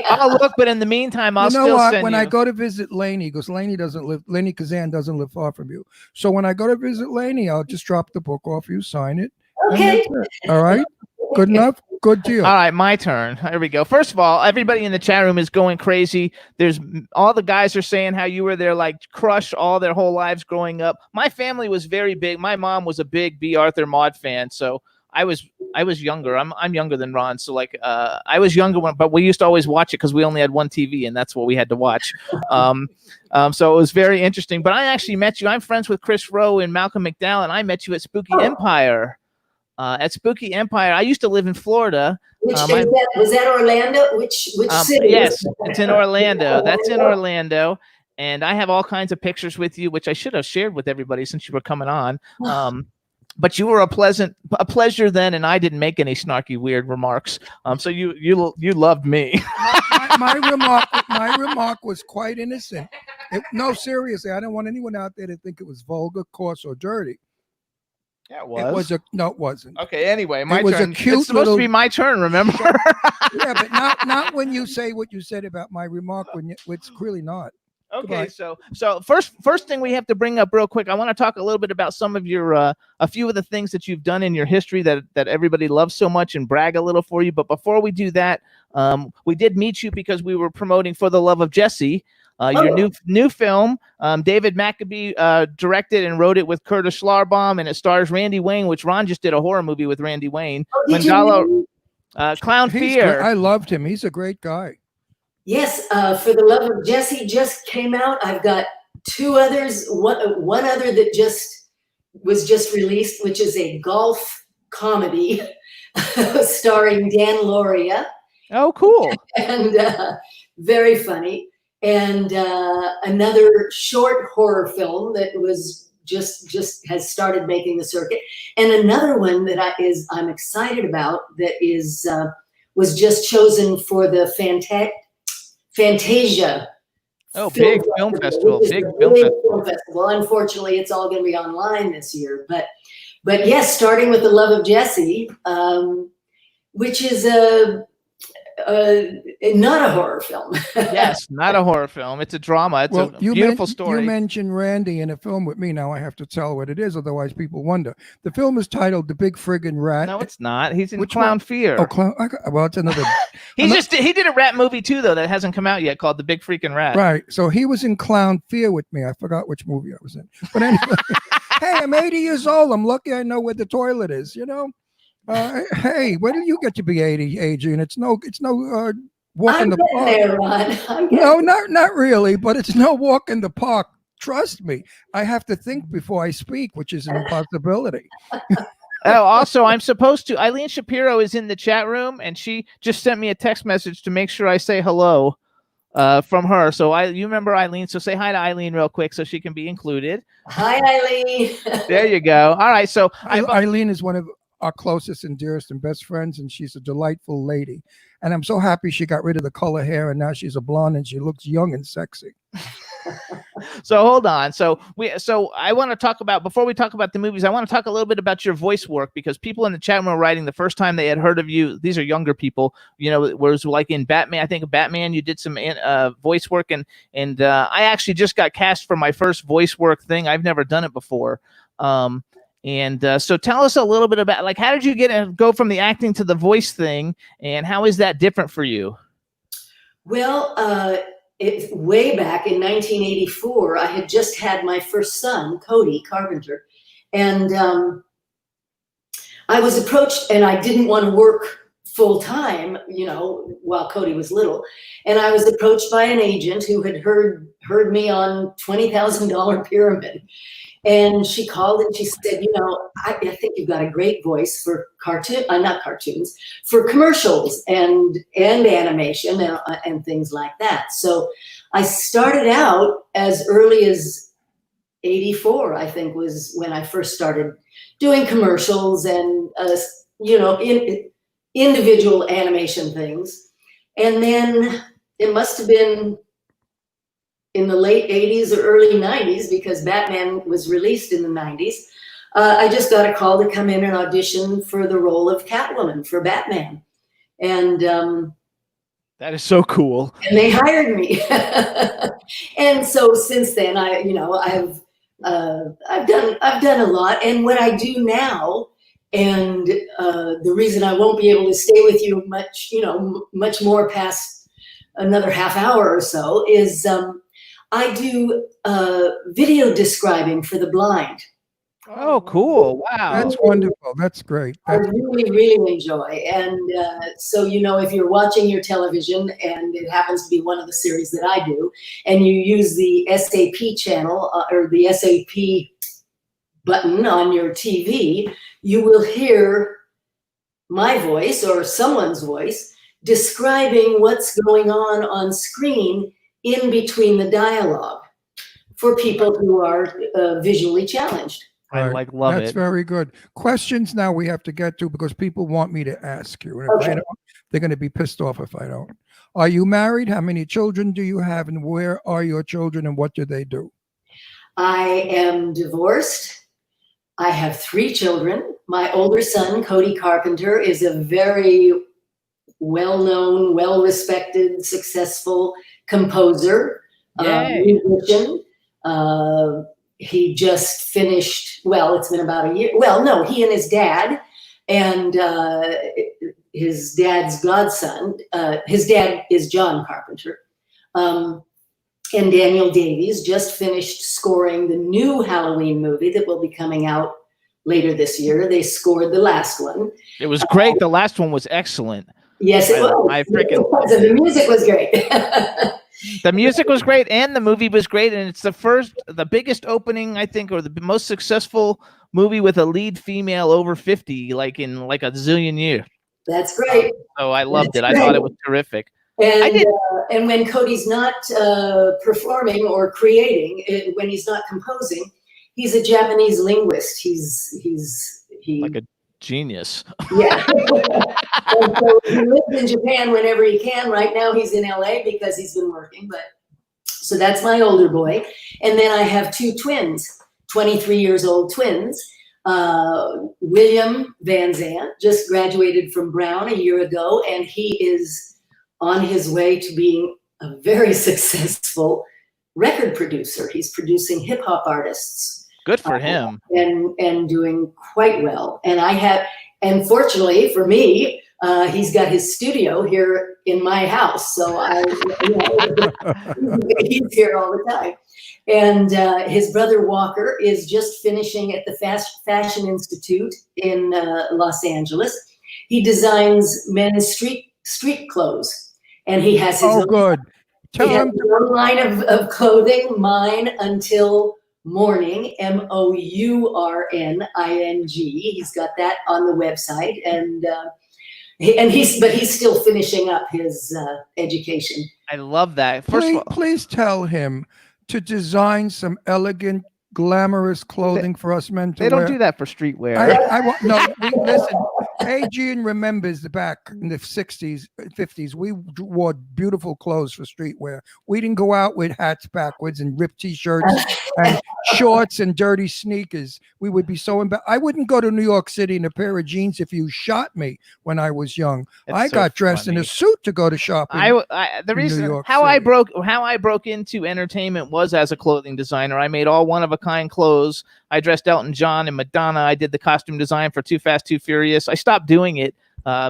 I'll look, but in the meantime, I'll still send you. When I go to visit Lainey, because Lainey Kazan doesn't live far from you. So when I go to visit Lainey, I'll just drop the book off you, sign it. Okay. All right. Good enough. Good deal. All right, my turn. Here we go. First of all, everybody in the chat room is going crazy. There's all the guys are saying how you were their crush all their whole lives growing up. My family was very big. My mom was a big Bea Arthur Maude fan, so I was younger. I'm younger than Ron, so I was younger but we used to always watch it because we only had one TV and that's what we had to watch. So it was very interesting. But I actually met you. I'm friends with Chris Rowe and Malcolm McDowell, and I met you at Spooky Empire. At Spooky Empire, I used to live in Florida. Was that Orlando? Which city? Yes, it's in Orlando. That's in Orlando. And I have all kinds of pictures with you, which I should have shared with everybody since you were coming on. But you were a pleasure then, and I didn't make any snarky, weird remarks. So you loved me. my remark was quite innocent. No, seriously, I don't want anyone out there to think it was vulgar, coarse, or dirty. Yeah, it was. It wasn't. Okay, anyway, my it was turn. A cute it's supposed to be my turn, remember? Yeah, but not when you say what you said about my remark. It's really not. Okay, so first thing we have to bring up real quick, I want to talk a little bit about some of your a few of the things that you've done in your history that everybody loves so much, and brag a little for you. But before we do that, we did meet you because we were promoting For the Love of Jesse. Your new film. David Maccabee directed and wrote it with Curtis Schlarbaum, and it stars Randy Wayne, which Ron just did a horror movie with Randy Wayne. Clown Fear. I loved him. He's a great guy. Yes, For the Love of Jesse just came out. I've got two others. One other that just was just released, which is a golf comedy starring Dan Lauria. Oh, cool. And very funny. And another short horror film that was just has started making the circuit. And another one that I'm excited about that is was just chosen for the Fantasia. Oh, big film festival. Big film festival. Unfortunately, it's all going to be online this year. But yes, starting with The Love of Jessie, which is not a horror film. Yes, not a horror film. It's a drama. It's a beautiful story. You mentioned Randy in a film with me. Now I have to tell what it is, otherwise people wonder. The film is titled The Big Friggin' Rat. No, it's not. He's in Clown Fear. Oh, Clown. Well, it's another. He did a rat movie too, though, that hasn't come out yet, called The Big Freaking Rat. Right. So he was in Clown Fear with me. I forgot which movie I was in. But anyway, hey, I'm 80 years old. I'm lucky I know where the toilet is. You know. Hey, when did you get to be 80, Adrian? It's no walk in the park. There, Ron. No, not really, but it's no walk in the park. Trust me, I have to think before I speak, which is an impossibility. Oh, also, I'm supposed to. Eileen Shapiro is in the chat room, and she just sent me a text message to make sure I say hello from her. So you remember Eileen, so say hi to Eileen real quick so she can be included. Hi, Eileen. There you go. All right, so Eileen is one of our closest and dearest and best friends, and she's a delightful lady. And I'm so happy she got rid of the color hair, and now she's a blonde, and she looks young and sexy. So hold on. So I want to talk about, before we talk about the movies, I want to talk a little bit about your voice work, because people in the chat room were writing the first time they had heard of you. These are younger people, you know, whereas like in Batman, I think Batman, you did some voice work, and I actually just got cast for my first voice work thing. I've never done it before. So tell us a little bit about, like, how did you go from the acting to the voice thing, and how is that different for you? Well, it's way back in 1984. I had just had my first son, Cody Carpenter, and I was approached, and I didn't want to work full time, you know, while Cody was little, and I was approached by an agent who had heard me on $20,000 Pyramid. And she called and she said, you know, I think you've got a great voice for not cartoons, for commercials and animation and things like that. So I started out as early as 84, I think, was when I first started doing commercials and, you know, individual animation things. And then it must have been in the late 80s or early 90s, because Batman was released in the 90s, I just got a call to come in and audition for the role of Catwoman for Batman. And that is so cool. And they hired me. And so since then, I've done a lot. And what I do now, and the reason I won't be able to stay with you much more past another half hour or so, is I do video describing for the blind. Oh, cool. Wow. That's wonderful. That's great. I really, really enjoy. And so, you know, if you're watching your television and it happens to be one of the series that I do, and you use the SAP channel or the SAP button on your TV, you will hear my voice or someone's voice describing what's going on screen in between the dialogue for people who are visually challenged. I love it. That's very good. Questions now we have to get to, because people want me to ask you. And if I don't, they're going to be pissed off if I don't. Are you married? How many children do you have? And where are your children and what do they do? I am divorced. I have 3 children. My older son, Cody Carpenter, is a very well-known, well-respected, successful composer, musician. He just finished, well, it's been about a year. Well, no, he and his dad and his dad's godson, his dad is John Carpenter, and Daniel Davies just finished scoring the new Halloween movie that will be coming out later this year. They scored the last one. It was great. The last one was excellent. Yes, it was. I freaking the music was great. The music was great and the movie was great, and it's the biggest opening, I think, or the most successful movie with a lead female over 50, like in like a zillion years. That's great. So I loved That's it. I thought great. it was terrific. And when Cody's not performing or creating, when he's not composing, he's a Japanese linguist. He Like a genius. yeah. And so he lives in Japan whenever he can. Right now he's in LA because he's been working. But so that's my older boy, and then I have two twins, 23 years old twins. William Van Zandt just graduated from Brown a year ago, and he is on his way to being a very successful record producer. He's producing hip hop artists. Good for him. And doing quite well. And fortunately for me, he's got his studio here in my house. So he's here all the time. And his brother Walker is just finishing at the Fashion Institute in Los Angeles. He designs men's street clothes, and he has his own, good. Tell him. his own line of clothing, Mine Until Morning, MOURNING. He's got that on the website, and he's still finishing up his education. I love that. First of all, Please tell him to design some elegant, glamorous clothing for us men to they wear. don't do that for streetwear. Listen. Adrian remembers the back in the 60s, 50s. We wore beautiful clothes for streetwear. We didn't go out with hats backwards and ripped t-shirts and shorts and dirty sneakers. We would be so embarrassed. I wouldn't go to New York City in a pair of jeans if you shot me when I was young. It's I so got dressed in funny. a suit to go to shopping. The reason York how I City. broke into entertainment was as a clothing designer. I made all one-of-a-kind clothes. I dressed Elton John and Madonna. I did the costume design for Too Fast, Too Furious. I stopped doing it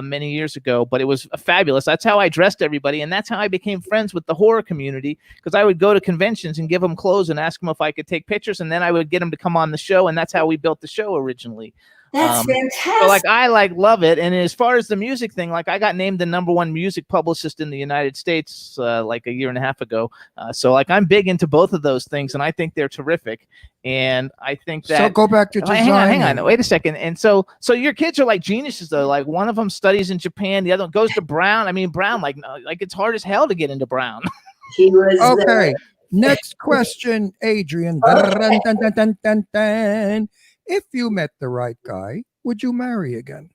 many years ago, but it was fabulous. That's how I dressed everybody, and that's how I became friends with the horror community, because I would go to conventions and give them clothes and ask them if I could take pictures, and then I would get them to come on the show, and that's how we built the show originally. That's fantastic. So I love it. And as far as the music thing, I got named the #1 music publicist in the United States like a year and a half ago. So I'm big into both of those things, and I think they're terrific. And I think that. So go back to design. Hang on. Wait a second. And so your kids are like geniuses though. Like one of them studies in Japan, the other one goes to Brown. I mean, Brown, like it's hard as hell to get into Brown. He was Okay. Next question, Adrian. Dun, dun, dun, dun, dun, dun. If you met the right guy, would you marry again?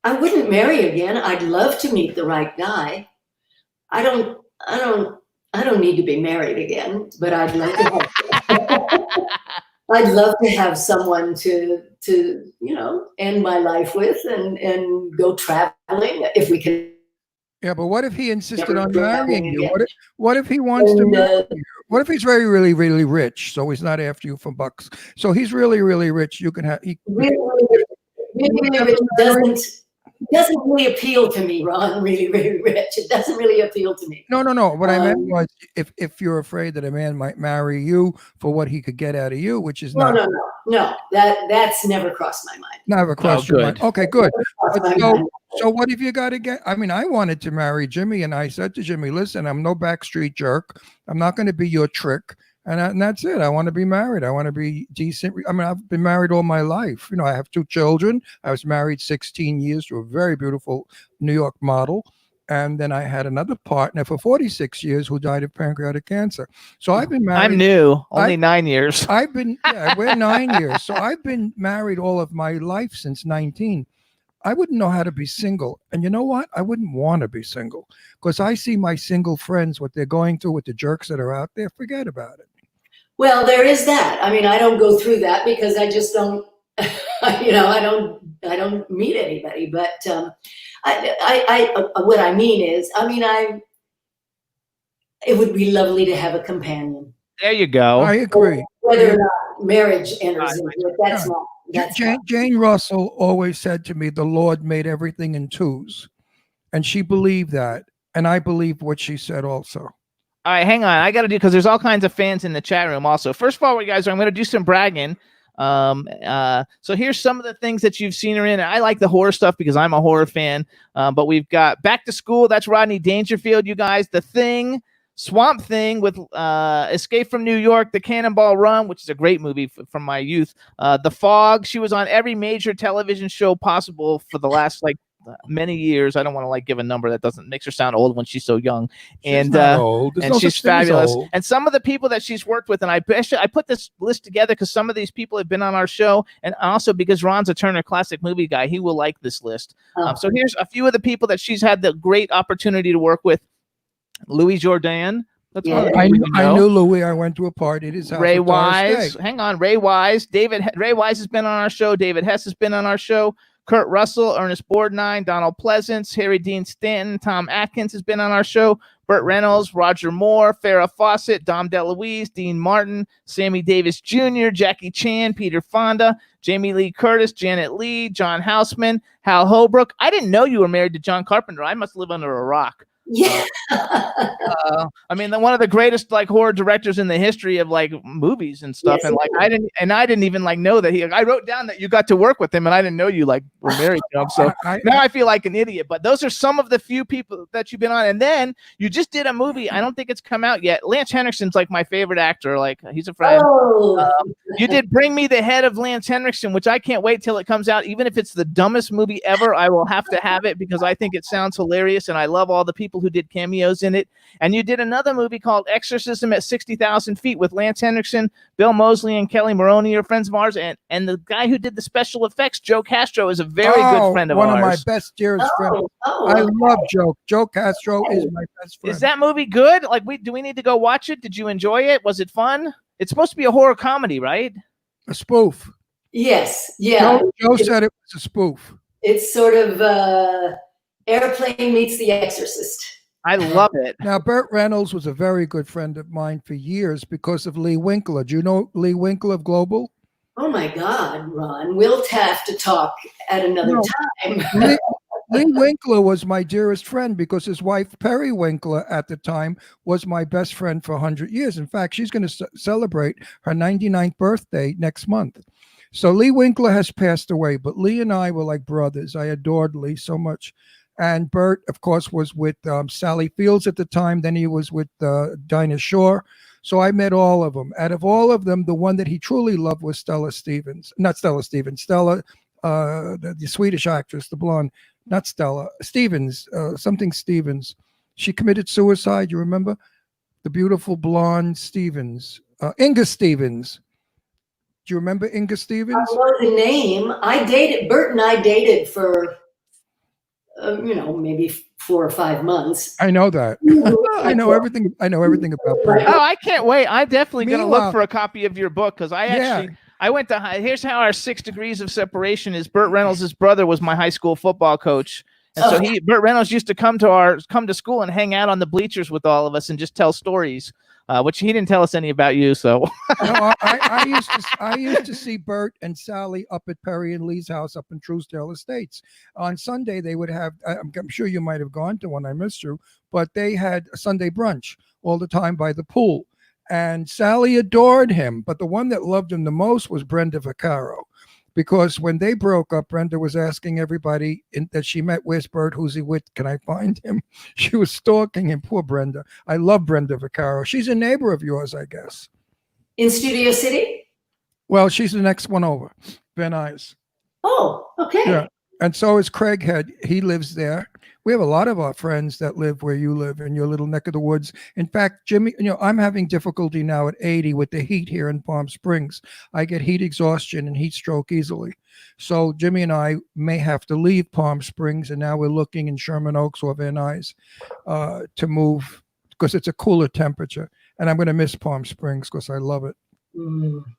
I wouldn't marry again. I'd love to meet the right guy. I don't need to be married again, but I'd love to have I'd love to have someone to end my life with and go traveling if we can. Yeah, but what if he insisted on Never marrying you? again. What if he wants to And, marry you? What if he's very, really, really rich? So he's not after you for bucks. So he's really, really rich. You can have. really doesn't really appeal to me, Ron. Really, really rich. It doesn't really appeal to me. No. What I meant was, if you're afraid that a man might marry you for what he could get out of you, which is No. That's never crossed my mind. never crossed your mind. good. Okay, good. Crossed But my mind. so what have you got to get? I mean, I wanted to marry Jimmy, and I said to Jimmy, "Listen, I'm no backstreet jerk. I'm not going to be your trick." And that's it. I want to be married. I want to be decent. I mean, I've been married all my life. I have 2 children. I was married 16 years to a very beautiful New York model. And then I had another partner for 46 years who died of pancreatic cancer. So I've been married. I'm new, only 9 years. We're 9 years. So I've been married all of my life since 19. I wouldn't know how to be single. And you know what? I wouldn't want to be single because I see my single friends, what they're going through with the jerks that are out there. Forget about it. Well, there is that. I mean, I don't go through that because I just don't. I don't meet anybody. But what I mean is, it would be lovely to have a companion. There you go. I agree. Whether or not marriage enters into it, that's not. That's not. Jane Russell always said to me, the Lord made everything in twos. And she believed that. And I believe what she said also. All right, hang on. I got to do, because there's all kinds of fans in the chat room also. First of all, guys, I'm going to do some bragging. So here's some of the things that you've seen her in. I like the horror stuff because I'm a horror fan. But we've got Back to School. That's Rodney Dangerfield, you guys. The Thing, Swamp Thing with Escape from New York, The Cannonball Run, which is a great movie from my youth. The Fog. She was on every major television show possible for the last many years. I don't want to give a number that doesn't makes her sound old when she's so young. She's not old. There's and no she's such thing as fabulous. old. And some of the people that she's worked with, and I put this list together because some of these people have been on our show, and also because Ron's a Turner Classic Movie guy, he will like this list. So here's a few of the people that she's had the great opportunity to work with. Louis Jourdan. That's one of the I people you know. knew Louis. I went to a party at his house. Ray with Doris Wise. Day. Hang on. Ray Wise. Ray Wise has been on our show. David Hess has been on our show. Kurt Russell, Ernest Borgnine, Donald Pleasance, Harry Dean Stanton, Tom Atkins has been on our show. Burt Reynolds, Roger Moore, Farrah Fawcett, Dom DeLuise, Dean Martin, Sammy Davis Jr., Jackie Chan, Peter Fonda, Jamie Lee Curtis, Janet Leigh, John Houseman, Hal Holbrook. I didn't know you were married to John Carpenter. I must live under a rock. Yeah. I mean, one of the greatest horror directors in the history of movies and stuff. Yes, And I didn't even know that I wrote down that you got to work with him, and I didn't know you were married to him. So now I feel like an idiot. But those are some of the few people that you've been on. And then you just did a movie. I don't think it's come out yet. Lance Henriksen's my favorite actor. He's a friend. You did Bring Me the Head of Lance Henriksen, which I can't wait till it comes out. Even if it's the dumbest movie ever, I will have to have it because I think it sounds hilarious, and I love all the people who did cameos in it. And you did another movie called Exorcism at 60,000 Feet with Lance Henriksen, Bill Moseley, and Kelly Maroney are friends of ours. And the guy who did the special effects, Joe Castro, is a very good friend of ours. One of my best, dearest friends. I love Joe. Joe Castro is my best friend. Is that movie good? Do we need to go watch it? Did you enjoy it? Was it fun? It's supposed to be a horror comedy, right? A spoof. Yes. Yeah. Joe said it was a spoof. It's sort of Airplane meets The Exorcist. I love it. Now, Burt Reynolds was a very good friend of mine for years because of Lee Winkler. Do you know Lee Winkler of Global? Oh my God, Ron. We'll have to talk at another time. Lee Winkler was my dearest friend because his wife, Perry Winkler, at the time, was my best friend for 100 years. In fact, she's going to celebrate her 99th birthday next month. So Lee Winkler has passed away, but Lee and I were like brothers. I adored Lee so much. And Burt, of course, was with Sally Fields at the time. Then he was with Dinah Shore. So I met all of them. Out of all of them, the one that he truly loved was Stella Stevens. Not Stella Stevens. Stella, the Swedish actress, the blonde. Not Stella. Stevens. Something Stevens. She committed suicide. You remember? The beautiful blonde Stevens. Inga Stevens. Do you remember Inga Stevens? I know the name. Burt and I dated for maybe 4 or 5 months. I know that. I know everything. I know everything about Burt. Oh, I can't wait. I'm definitely going to look for a copy of your book because I went to here's how our 6 degrees of separation is. Burt Reynolds' brother was my high school football coach. And so Burt Reynolds used to come to school and hang out on the bleachers with all of us and just tell stories. Which he didn't tell us any about you. So no, I used to see Burt and Sally up at Perry and Lee's house up in Truesdale Estates. On Sunday, they would have, I'm sure you might have gone to one, I missed you, but they had a Sunday brunch all the time by the pool. And Sally adored him, but the one that loved him the most was Brenda Vaccaro. Because when they broke up, Brenda was asking everybody that she met, where's Burt? Who's he with? Can I find him? She was stalking him. Poor Brenda. I love Brenda Vaccaro. She's a neighbor of yours, I guess. In Studio City? Well, she's the next one over. Van Nuys. Oh, okay. Yeah. And so is Craig Head. He lives there. We have a lot of our friends that live where you live in your little neck of the woods. In fact, Jimmy, I'm having difficulty now at 80 with the heat here in Palm Springs. I get heat exhaustion and heat stroke easily. So Jimmy and I may have to leave Palm Springs, and now we're looking in Sherman Oaks or Van Nuys to move because it's a cooler temperature. And I'm going to miss Palm Springs because I love it.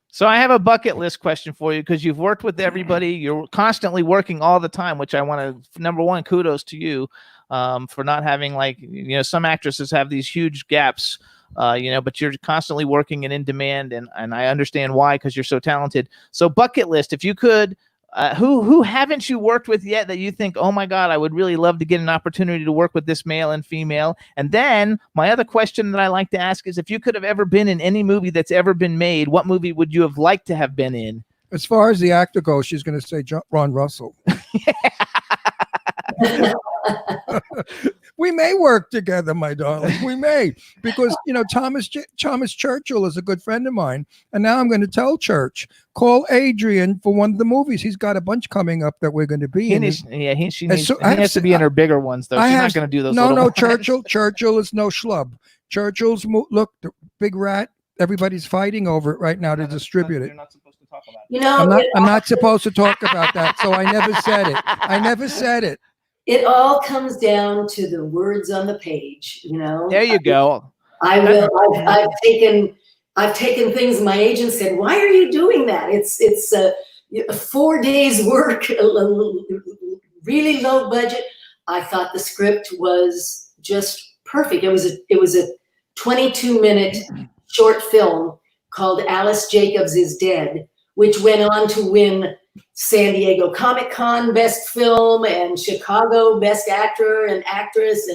So I have a bucket list question for you because you've worked with everybody. You're constantly working all the time, which I want to, number one, kudos to you for not having some actresses have these huge gaps, but you're constantly working and in demand. And I understand why, because you're so talented. So bucket list, if you could, who haven't you worked with yet that you think, oh my God, I would really love to get an opportunity to work with this male and female? And then my other question that I like to ask is, if you could have ever been in any movie that's ever been made, what movie would you have liked to have been in? As far as the actor goes, she's going to say Ron Russell. We may work together, my darling. We may, because Thomas Churchill is a good friend of mine, and now I'm going to tell Church, call Adrian for one of the movies. He's got a bunch coming up that we're going to be He in. needs, yeah, he so has to be in her bigger ones though. She's not going to do those. No, little ones. Churchill is no schlub. Churchill's look, the big rat. Everybody's fighting over it right now to distribute it. You're not supposed to talk about it. I'm not supposed to talk about that, so I never said it. I never said it. It all comes down to the words on the page, There you go. I've taken things my agent said, why are you doing that? It's 4 days work, really low budget. I thought the script was just perfect. It was a 22-minute short film called Alice Jacobs is Dead, which went on to win San Diego Comic-Con Best Film and Chicago Best Actor and Actress,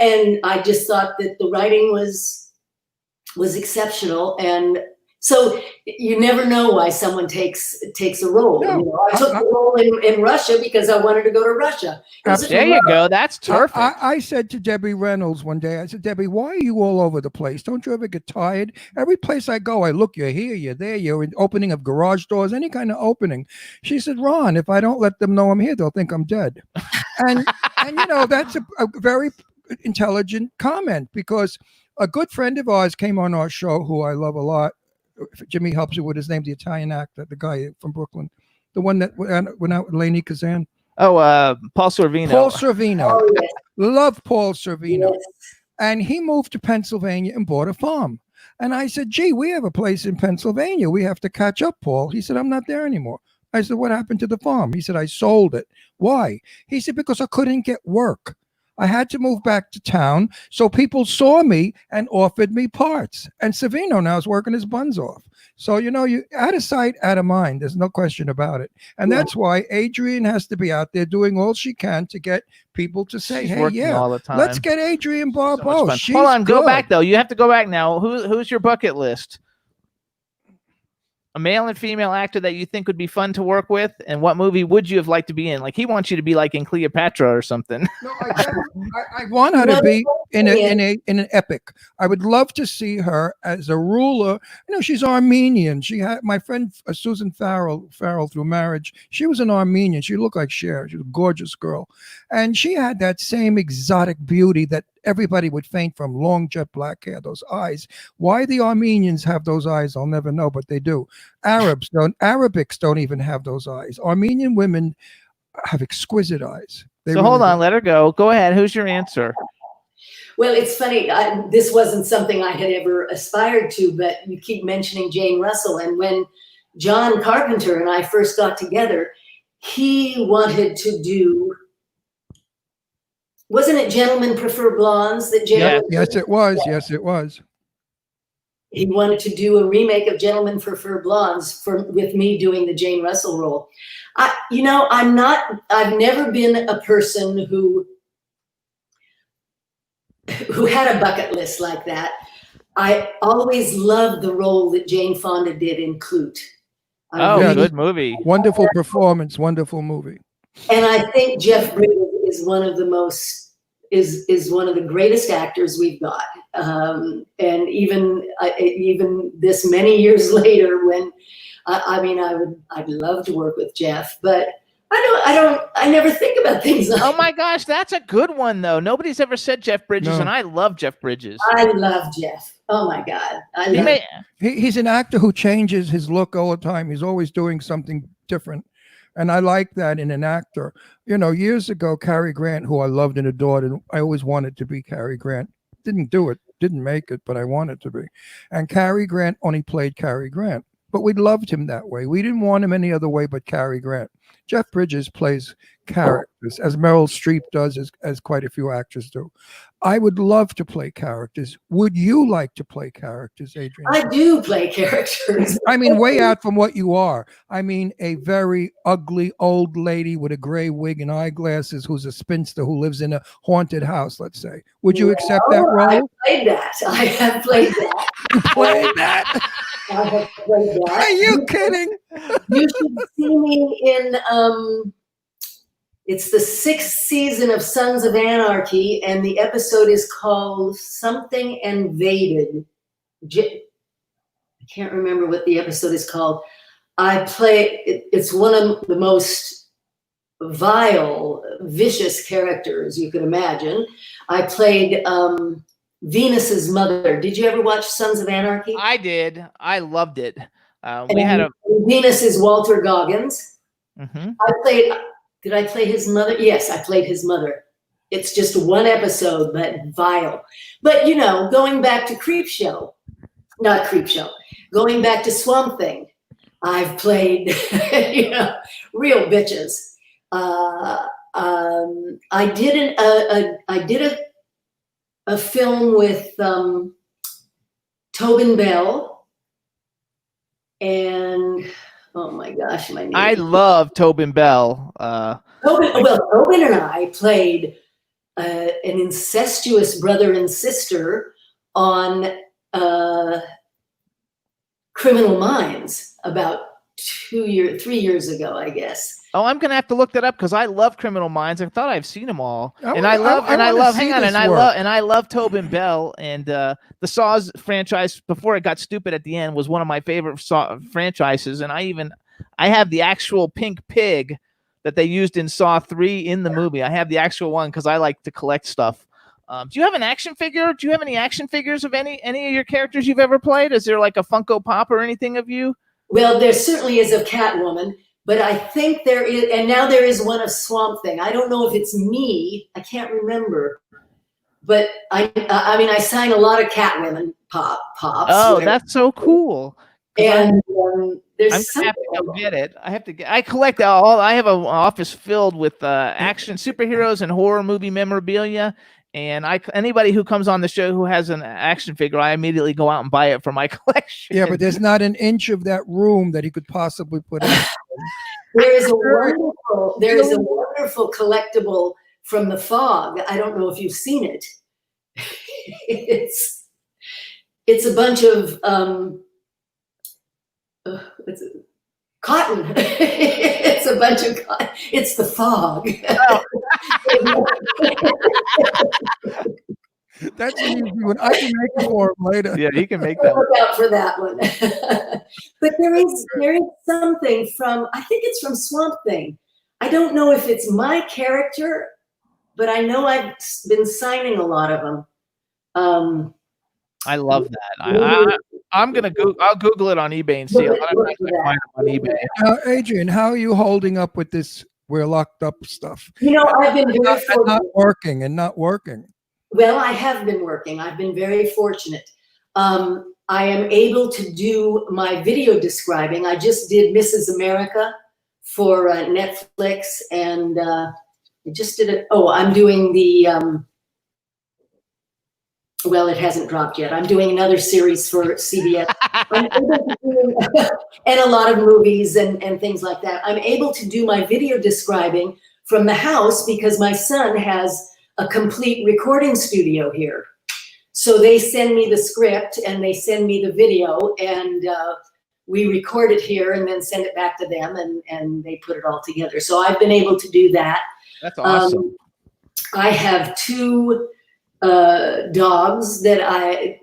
and I just thought that the writing was exceptional. And so you never know why someone takes a role. No, I took the role in Russia because I wanted to go to Russia. There you go. That's perfect. I said to Debbie Reynolds one day, I said, Debbie, why are you all over the place? Don't you ever get tired? Every place I go, I look, you're here, you're there, you're in opening of garage doors, any kind of opening. She said, Ron, if I don't let them know I'm here, they'll think I'm dead. And that's a very intelligent comment, because a good friend of ours came on our show who I love a lot. Jimmy helps you with his name, the Italian actor, the guy from Brooklyn, the one that went out with Lainey Kazan. Oh, Paul Sorvino. Paul Sorvino. Oh, yes. Love Paul Sorvino. Yes. And he moved to Pennsylvania and bought a farm. And I said, gee, we have a place in Pennsylvania. We have to catch up, Paul. He said, I'm not there anymore. I said, what happened to the farm? He said, I sold it. Why? He said, because I couldn't get work. I had to move back to town, so people saw me and offered me parts. And Savino now is working his buns off. So, you out of sight, out of mind. There's no question about it. And that's why Adrian has to be out there doing all she can to get people to say, She's hey, working all the time. let's get Adrian Barbeau. So hold on, go back though. You have to go back now. Who's your bucket list? A male and female actor that you think would be fun to work with, and what movie would you have liked to be in? Like, he wants you to be like in Cleopatra or something. No, I want her to be in an epic. I would love to see her as a ruler. She's Armenian. She had my friend Susan Farrell through marriage. She was an Armenian. She looked like Cher. She was a gorgeous girl, and she had that same exotic beauty that everybody would faint from. Long jet black hair, those eyes. Why the Armenians have those eyes, I'll never know, but they do. Arabics don't even have those eyes. Armenian women have exquisite eyes. So hold on, let her go. Go ahead. Who's your answer? Well, it's funny. This wasn't something I had ever aspired to, but you keep mentioning Jane Russell. And when John Carpenter and I first got together, he wanted to do, wasn't it Gentlemen Prefer Blondes that Jane? Yes, it was. Yes, it was. He wanted to do a remake of Gentlemen Prefer Blondes with me doing the Jane Russell role. I've never been a person who had a bucket list like that. I always loved the role that Jane Fonda did in Clute. Good movie. Wonderful performance, wonderful movie. And I think Jeff Bridges is one of the one of the greatest actors we've got. And even this many years later, when I'd love to work with Jeff, but I never think about things like Oh my gosh, that's a good one though. Nobody's ever said Jeff Bridges, No. and I love Jeff Bridges. I love Jeff. Oh my God. He's an actor who changes his look all the time. He's always doing something different. And I like that in an actor. Years ago, Cary Grant, who I loved and adored, and I always wanted to be Cary Grant. Didn't do it, didn't make it, but I wanted to be. And Cary Grant only played Cary Grant. But we loved him that way. We didn't want him any other way but Cary Grant. Jeff Bridges plays characters, as Meryl Streep does, as quite a few actors do. I would love to play characters. Would you like to play characters, Adrian? I do play characters. I mean, way out from what you are. I mean, a very ugly old lady with a gray wig and eyeglasses who's a spinster who lives in a haunted house, let's say. Would you accept that role? I have played that. You played that? I have played that. Are you kidding? You should see me in It's the 6th season of Sons of Anarchy, and the episode is called Something Invaded. I can't remember what the episode is called. It's one of the most vile, vicious characters you could imagine. I played Venus's mother. Did you ever watch Sons of Anarchy? I did. I loved it. We had a. Venus is Walter Goggins. Mhm. Did I play his mother? Yes, I played his mother. It's just one episode, but vile. But going back to going back to Swamp Thing, I've played, real bitches. I did a film with Tobin Bell, and oh my gosh, my name. I love Tobin Bell. Tobin and I played an incestuous brother and sister on Criminal Minds about 3 years ago, I guess. Oh, I'm gonna have to look that up because I love Criminal Minds. I thought I've seen them all, I love Tobin Bell, and the Saws franchise before it got stupid at the end was one of my favorite Saw franchises, and I have the actual pink pig that they used in Saw 3 in the movie. I have the actual one because I like to collect stuff. Do you have an action figure? Do you have any action figures of any of your characters you've ever played? Is there like a Funko Pop or anything of you? Well, there certainly is of Catwoman, but I think there is, and now there is one of Swamp Thing. I don't know if it's me. I can't remember. But I sign a lot of Catwoman pops. Oh, that's so cool. And there's I'm gonna have to go get it. I collect all. I have an office filled with action superheroes and horror movie memorabilia. And anybody who comes on the show who has an action figure, I immediately go out and buy it for my collection. Yeah, but there's not an inch of that room that he could possibly put in. There is a wonderful collectible from The Fog. I don't know if you've seen it. It's a bunch of cotton. It's a bunch of cotton. It's The Fog. Oh. That's an easy one. I can make it for him later. Yeah, he can make that. Look out for that one. But there is something from, I think it's from Swamp Thing. I don't know if it's my character, but I know I've been signing a lot of them. I love that. I'm gonna I'll Google it on eBay and see it. I'm not gonna find it on eBay. Now, Adrian, how are you holding up with this "we're locked up" stuff? I've been very not working. Well, I have been working. I've been very fortunate. I am able to do my video describing. I just did Mrs. America for Netflix, and I just did it. Oh, I'm doing the. Well, it hasn't dropped yet. I'm doing another series for CBS. And a lot of movies and things like that. I'm able to do my video describing from the house because my son has a complete recording studio here. So they send me the script and they send me the video, and we record it here and then send it back to them, and they put it all together. So I've been able to do that. That's awesome. I have 2 dogs that I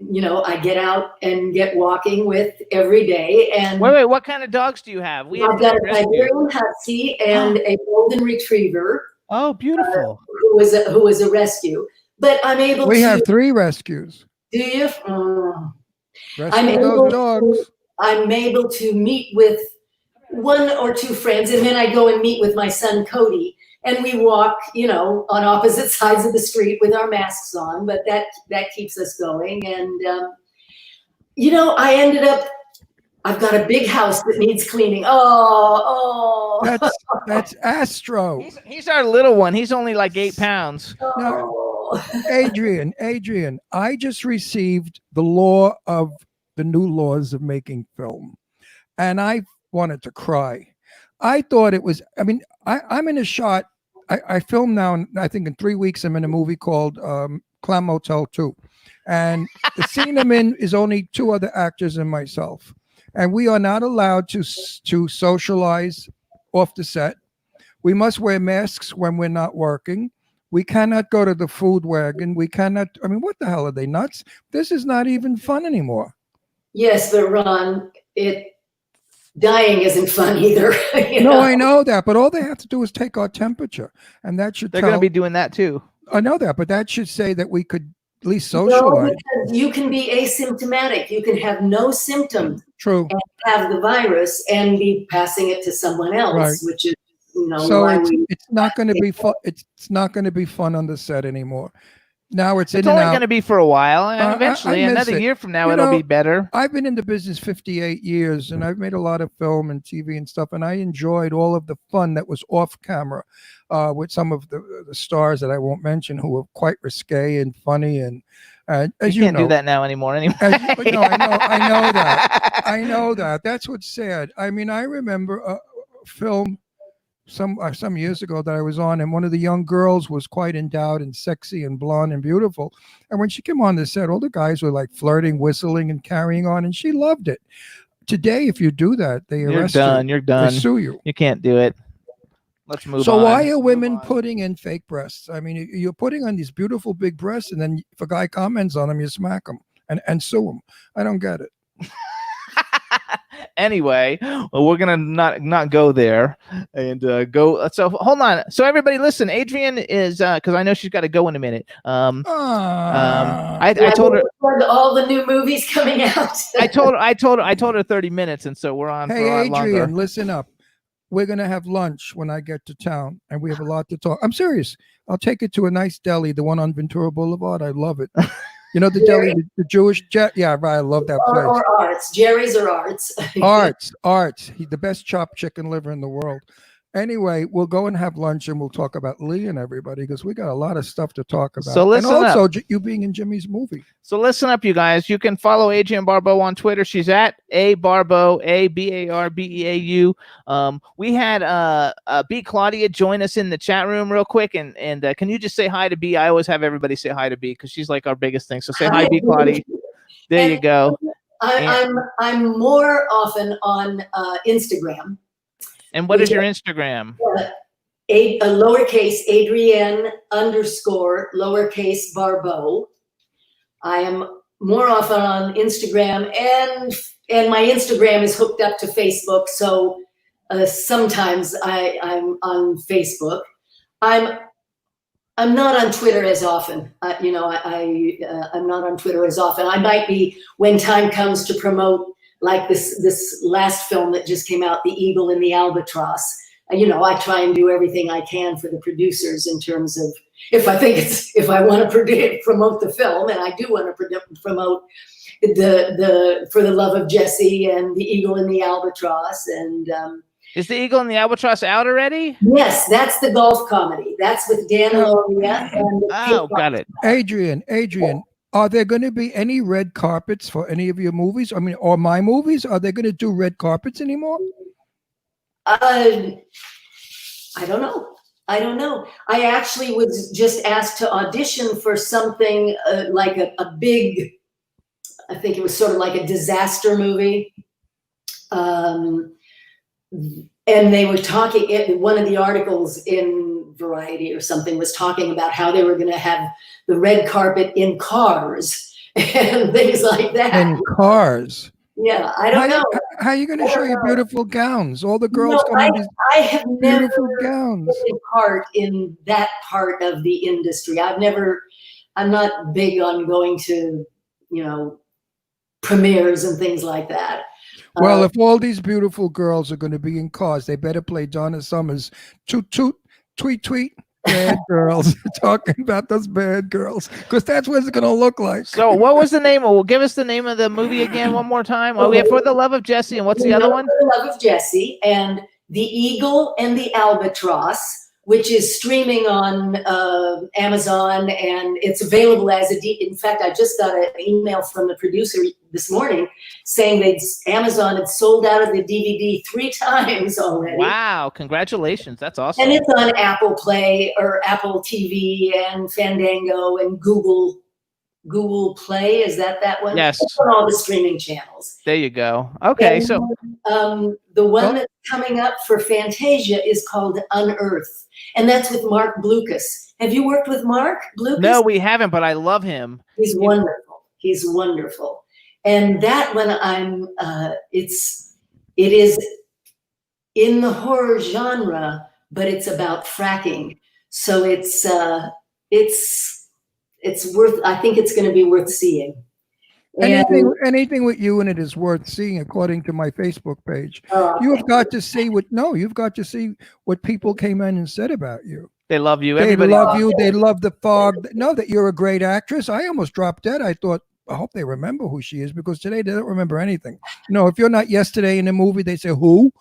get out and get walking with every day. And wait, what kind of dogs do you have? I've got a Siberian Husky and a Golden Retriever. Oh, beautiful. Who was a rescue. But I'm able We have 3 rescues. Do you? Rescue those dogs. I'm able to meet with 1 or 2 friends, and then I go and meet with my son Cody. And we walk, on opposite sides of the street with our masks on, but that keeps us going. And, I ended up, I've got a big house that needs cleaning. Oh. That's Astro. He's our little one. He's only like 8 pounds. Oh. Adrian, I just received the new laws of making film, and I wanted to cry. I thought it was, I'm in a shot. I film now, and I think in 3 weeks I'm in a movie called Clown Motel 2. And the scene I'm in is only 2 other actors and myself. And we are not allowed to socialize off the set. We must wear masks when we're not working. We cannot go to the food wagon. We cannot. I mean, what the hell are they nuts? This is not even fun anymore. Yes, but Ron, dying isn't fun either. you No, know? I know that, but all they have to do is take our temperature, and that should They're tell. going to be doing that too. I know that, but that should say that we could at least No, socialize. because you can be asymptomatic. You can have no symptoms, True. have the virus, and be passing it to someone else, Right. which is, So why it's not going to be fun. It's not going to be fun on the set anymore. Now it's It's in and only out. going to be for a while, and I eventually, miss another it. year from now, You it'll know, be better. I've been in the business 58 years, and I've made a lot of film and TV and stuff, and I enjoyed all of the fun that was off camera with some of the stars that I won't mention, who were quite risque and funny. And as You can't know, do that now anymore. Anyway. no, I know that. I know that. That's what's sad. I mean, I remember a film some years ago that I was on, and one of the young girls was quite endowed and sexy and blonde and beautiful. And when she came on the set, all the guys were like flirting, whistling, and carrying on, and she loved it. Today, if you do that, they You're arrest done. you. You're They done. sue you. You can't do it. Let's move on. So why are women Move on. putting in fake breasts? I mean, you're putting on these beautiful big breasts, and then if a guy comments on them, you smack them and sue them. I don't get it. Anyway, well, we're gonna not go there and go. So hold on. So everybody, listen. Adrian is because I know she's got to go in a minute. I told her. all the new movies coming out. I told her 30 minutes, and so we're on for a Hey, lot Adrian, longer. listen up. We're going to have lunch when I get to town, and we have a lot to talk. I'm serious. I'll take it to a nice deli, the one on Ventura Boulevard. I love it. You know, the deli, the Jewish jet. Yeah, right. I love that place. or Arts. Jerry's or Arts. Arts. The best chopped chicken liver in the world. Anyway, we'll go and have lunch, and we'll talk about Lee and everybody, because we got a lot of stuff to talk about. So listen and also up. you being in Jimmy's movie. So listen up, you guys. You can follow Adrian Barbeau on Twitter. She's at Barbeau, ABARBEAU. We had B Claudia join us in the chat room real quick, and can you just say hi to B? I always have everybody say hi to B because she's like our biggest thing. So say hi, B Claudia. There you go. I'm more often on Instagram. And what is your Instagram? A lowercase Adrienne _ lowercase Barbeau. I am more often on Instagram, and my Instagram is hooked up to Facebook, so sometimes I'm on Facebook. I'm not on Twitter as often. I'm not on Twitter as often. I might be when time comes to promote, like this last film that just came out, The Eagle and the Albatross. I try and do everything I can for the producers in terms of if I want to promote the film, and I do want to promote the For the Love of Jessie and The Eagle and the Albatross. And is The Eagle and the Albatross out already? yes, that's the golf comedy. That's with Dan Lauria. Oh, got it. Adrian, are there going to be any red carpets for any of your movies? I mean, or my movies? Are they going to do red carpets anymore? I don't know. I actually was just asked to audition for something like a big, I think it was sort of like a disaster movie. And they were talking, one of the articles in Variety or something was talking about how they were going to have the red carpet in cars and things like that. In cars? Yeah, I don't know. How are you going to show your beautiful gowns? All the girls come in these I have never beautiful gowns. taken part in that part of the industry. I'm not big on going to, premieres and things like that. Well, if all these beautiful girls are going to be in cars, they better play Donna Summers. Toot, toot, tweet, tweet. Bad girls. Talking about those bad girls. Because that's what it's going to look like. So what was the name? Well, give us the name of the movie again one more time. Oh, we have For the Love of Jessie. And what's the other one? For the Love of Jessie and The Eagle and the Albatross, which is streaming on Amazon, and it's available as in fact, I just got an email from the producer this morning saying Amazon had sold out of the DVD 3 times already. Wow, congratulations. That's awesome. And it's on Apple Play or Apple TV and Fandango and Google Google Play. Is that one? Yes. It's on all the streaming channels. There you go. Okay, And, so the one Well- that's coming up for Fantasia is called Unearth, and that's with Mark Blucas. Have you worked with Mark Blucas? no, we haven't, but I love him. He's wonderful. He's wonderful. And that one, it is in the horror genre, but it's about fracking. So it's worth. I think it's going to be worth seeing. And, Anything with you in it is worth seeing, according to my Facebook page. uh, You've got to see you've got to see what people came in and said about you. They love you. They Everybody love you. They love the fog. Know that you're a great actress. I almost dropped dead. I thought, I hope they remember who she is, because today they don't remember anything. If you're not yesterday in a movie, they say, who?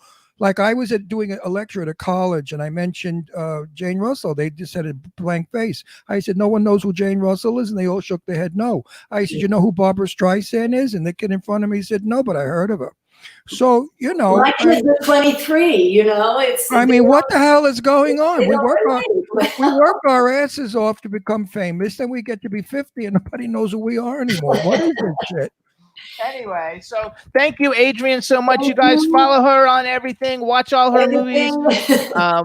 Like I was doing a lecture at a college and I mentioned Jane Russell. They just had a blank face. I said, no one knows who Jane Russell is. And they all shook their head no. I said, you know who Barbara Streisand is? And the kid in front of me said, no, but I heard of her. So, my kids are 23. I mean, what the hell is going on? they We don't work relate. our our asses off to become famous, then we get to be 50 and nobody knows who we are anymore. What is this shit? Anyway, so thank you, Adrian, so much. You guys follow her on everything. Watch all her movies. My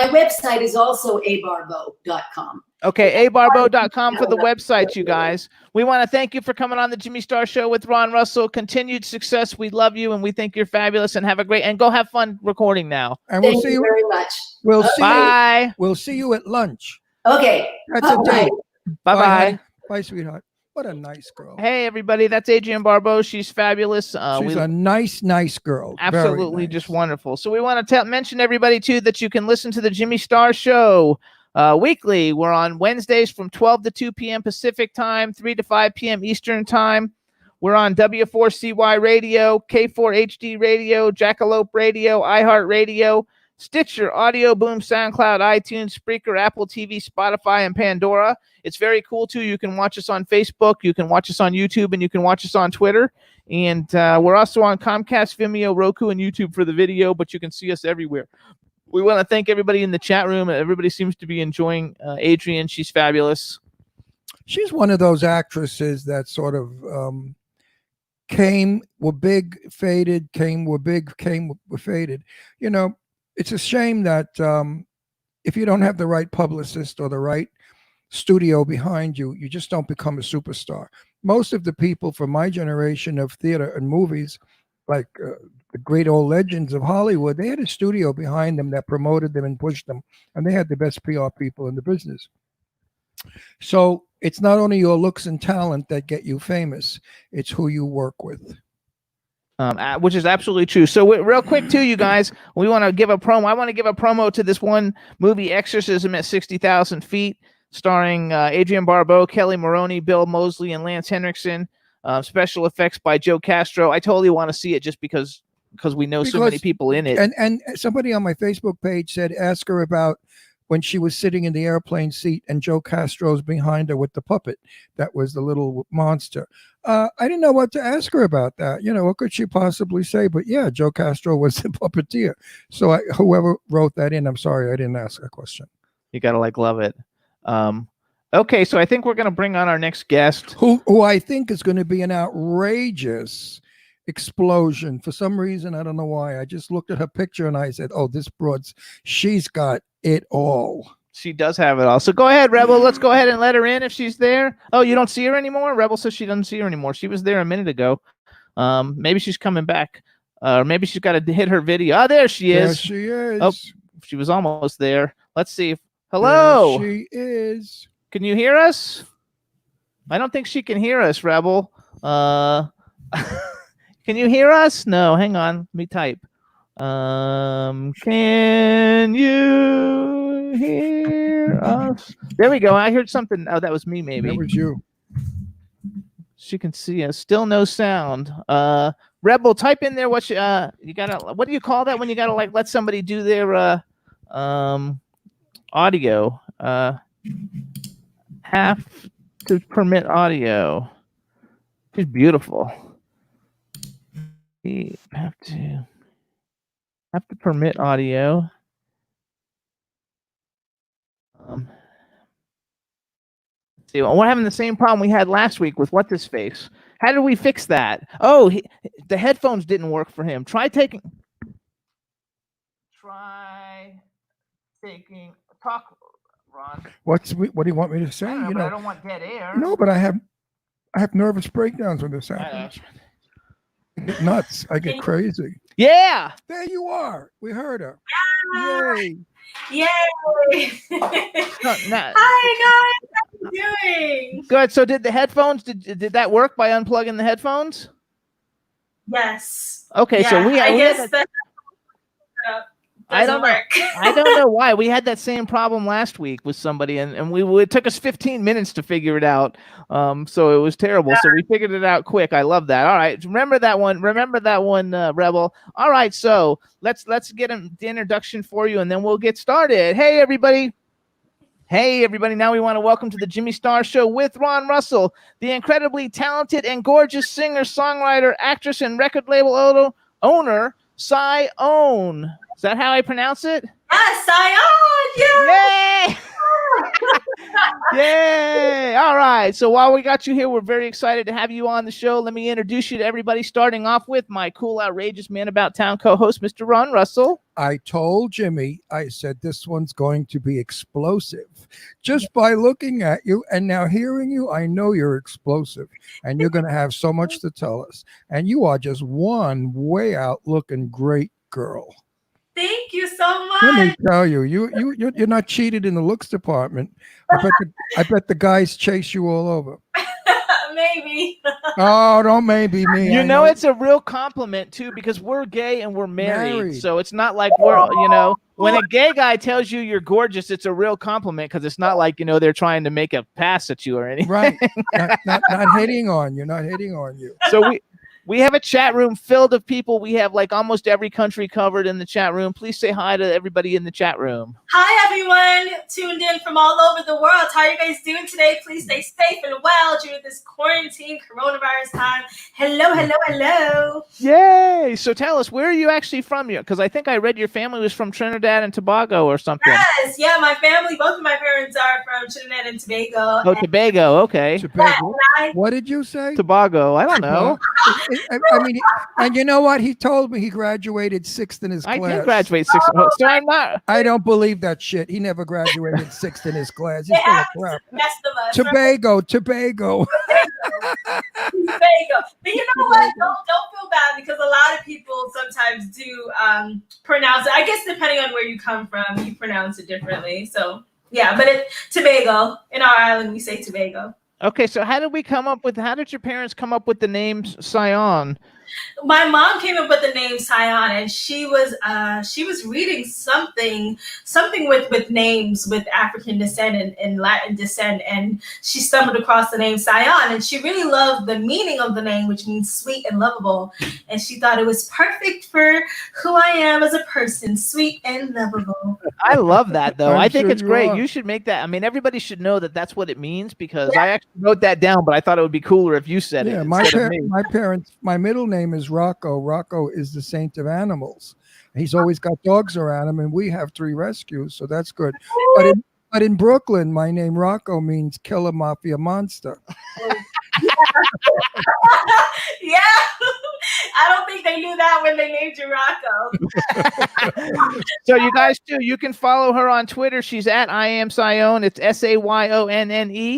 website is also abarbo.com. Okay, abarbo.com for the website, you guys. We want to thank you for coming on the Jimmy Star Show with Ron Russell. Continued success. We love you, and we think you're fabulous. And have a great and go have fun recording now. And Thank you very much. Bye. We'll see you at lunch. Okay. That's a date. Bye-bye. honey. Bye, sweetheart. What a nice girl. Hey, everybody. That's Adrienne Barbeau. She's fabulous. She's a nice girl. Absolutely Very nice. just wonderful. So we want to mention everybody, too, that you can listen to the Jimmy Star Show weekly. We're on Wednesdays from 12 to 2 p.m. Pacific time, 3 to 5 p.m. Eastern time. We're on W4CY Radio, K4HD Radio, Jackalope Radio, iHeartRadio, Stitcher, Audio Boom, SoundCloud, iTunes, Spreaker, Apple TV, Spotify, and Pandora. It's very cool, too. You can watch us on Facebook, you can watch us on YouTube, and you can watch us on Twitter. And we're also on Comcast, Vimeo, Roku, and YouTube for the video, but you can see us everywhere. We want to thank everybody in the chat room. Everybody seems to be enjoying Adrienne. She's fabulous. She's one of those actresses that sort of came, were big, faded, came, were big, came, were faded. It's a shame that if you don't have the right publicist or the right studio behind you, you just don't become a superstar. Most of the people from my generation of theater and movies, like the great old legends of Hollywood, they had a studio behind them that promoted them and pushed them, and they had the best PR people in the business. So it's not only your looks and talent that get you famous, it's who you work with. Which is absolutely true. So real quick, too, you guys, we want to give a promo. I want to give a promo to this one movie, Exorcism at 60,000 Feet, starring Adrienne Barbeau, Kelly Maroney, Bill Moseley, and Lance Henriksen. Special effects by Joe Castro. I totally want to see it just because we know so many people in it. And somebody on my Facebook page said, ask her about when she was sitting in the airplane seat and Joe Castro's behind her with the puppet. That was the little monster. I didn't know what to ask her about that. What could she possibly say? But yeah, Joe Castro was the puppeteer. So whoever wrote that in, I'm sorry, I didn't ask that question. You got to love it. Okay, so I think we're going to bring on our next guest. Who I think is going to be an outrageous explosion. For some reason, I don't know why. I just looked at her picture and I said, oh, this broad's, she's got it all. She does have it all. So go ahead, Rebel. Let's go ahead and let her in if she's there. Oh, you don't see her anymore? Rebel says she doesn't see her anymore. She was there a minute ago. Maybe she's coming back. Maybe she's got to hit her video. Oh, there she is. There she is. Oh, she was almost there. Let's see. Hello. There she is. Can you hear us? I don't think she can hear us, Rebel. Can you hear us? No, hang on. Let me type. Can you hear us? There we go. I heard something. Oh, that was me, maybe. That was you. She can see us. Still no sound. Rebel, type in there what you gotta. What do you call that when you gotta let somebody do their audio? Have to permit audio. She's beautiful. We have to permit audio. We're having the same problem we had last week with what's his face. How did we fix that? Oh, the headphones didn't work for him. Try taking. Talk, Ron. What do you want me to say? I don't want dead air. No, but I have nervous breakdowns when this happens. I get nuts. I get crazy. Yeah. There you are. We heard her. Yay. Yay! No. Hi guys, how you doing? Good. So did the headphones? Did that work by unplugging the headphones? Yes. Okay. Yeah, So we I had guess that. that I don't doesn't know. work. I don't know why. We had that same problem last week with somebody, and it took us 15 minutes to figure it out. So it was terrible. So we figured it out quick. I love that. All right, remember that one, Rebel. All right, so let's get the introduction for you, and then we'll get started. Hey everybody. Now we want to welcome to the Jimmy Star Show with Ron Russell, the incredibly talented and gorgeous singer, songwriter, actress, and record label owner, Cy Own. Is that how I pronounce it? Yes, I Yay! Yay! All right. So while we got you here, we're very excited to have you on the show. Let me introduce you to everybody, starting off with my cool, outrageous man about town co-host, Mr. Ron Russell. I told Jimmy, I said, this one's going to be explosive. Just by looking at you and now hearing you, I know you're explosive and you're going to have so much to tell us. And you are just one way out looking great girl. Thank you so Let me much. tell you, you're not cheated in the looks department. I bet the guys chase you all over. Maybe. Oh, don't maybe me. You I know, it's a real compliment too, because we're gay and we're married. Married. So it's not like when a gay guy tells you you're gorgeous, it's a real compliment, because it's not like, they're trying to make a pass at you or anything. right. Not hitting on you. Not hitting on you. So we have a chat room filled of people. We have like almost every country covered in the chat room. Please say hi to everybody in the chat room. Hi everyone, tuned in from all over the world. How are you guys doing today? Please stay safe and well during this quarantine coronavirus time. Hello. Yay! So tell us, where are you actually from? Because I think I read your family was from Trinidad and Tobago or something. Yes, yeah, my family, both of my parents are from Trinidad and Tobago. Oh, Tobago. Okay. Tobago. What did you say? Tobago. I don't know. I mean, and you know what? He told me he graduated 6th in his class. I did graduate 6th. So I'm not. I don't believe that shit. He never graduated 6th in his class. He's full of crap. Best of us. Tobago. Tobago. But you know what? Don't feel bad, because a lot of people sometimes do pronounce it. I guess depending on where you come from, you pronounce it differently. So yeah, but Tobago. In our island, we say Tobago. Okay, so how did your parents come up with the name Sion? My mom came up with the name Sion, and she was reading something with names with African descent and Latin descent, and she stumbled across the name Sion, and she really loved the meaning of the name, which means sweet and lovable, and she thought it was perfect for who I am as a person, sweet and lovable. I love that, though. I think sure it's great. are. You should make that. I mean, everybody should know that that's what it means, because I actually wrote that down, but I thought it would be cooler if you said Yeah, it. my parents, my middle name is Rocco. Rocco is the saint of animals. He's always got dogs around him, and we have 3 rescues, so that's good. But in Brooklyn, my name Rocco means killer mafia monster. Yeah, I don't think they knew that when they named you Rocco. So you guys too, you can follow her on Twitter. She's at I am Sion. It's SAYONNE,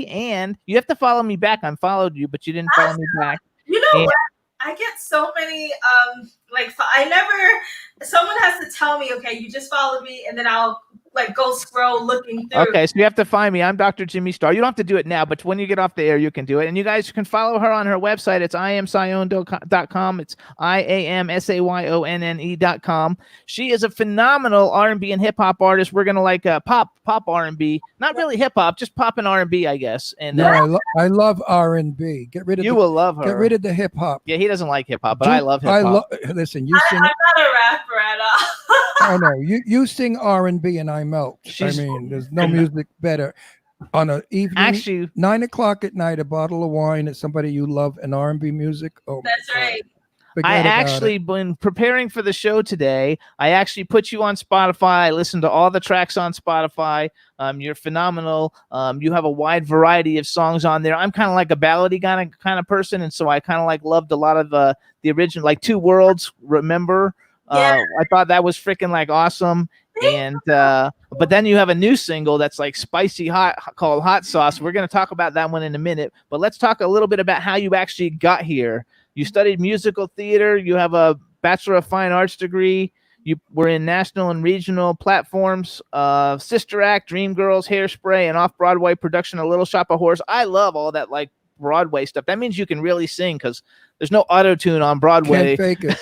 and you have to follow me back. I followed you, but you didn't follow me back. You know what? I get so many someone has to tell me, okay, you just followed me, and then I'll go scroll looking through. Okay, so you have to find me. I'm Dr. Jimmy Star. You don't have to do it now, but when you get off the air, you can do it. And you guys can follow her on her website. It's iamsion.com. It's IAMSAYONNE.com. She is a phenomenal R&B and hip hop artist. We're gonna pop R&B, not really hip hop, just pop and R&B, I guess. And No, I love R&B. Get rid of will love her. Get rid of the hip hop. Yeah, he doesn't like hip hop, but I love hip hop. Listen, you sing. I'm not a rapper at all. Oh no, you sing R&B and I melt. She's- I mean, there's no music better. On an evening, Actually, 9 o'clock at night, a bottle of wine, and somebody you love, and R&B music. Oh, my That's God. right. Forget I about actually, it. when preparing for the show today, I actually put you on Spotify. I listened to all the tracks on Spotify. You're phenomenal. You have a wide variety of songs on there. I'm kind of like a ballady kind of person, and so I kind of like loved a lot of the original, like Two Worlds. Remember? Yeah. I thought that was freaking like awesome. And but then you have a new single that's like spicy hot called Hot Sauce. We're going to talk about that one in a minute, but let's talk a little bit about how you actually got here. You studied musical theater. You have a Bachelor of Fine Arts degree. You were in national and regional platforms, Sister Act, Dreamgirls, Hairspray, and off-Broadway production of Little Shop of Horrors. I love all that like Broadway stuff. That means you can really sing because there's no auto-tune on Broadway. Can't fake it.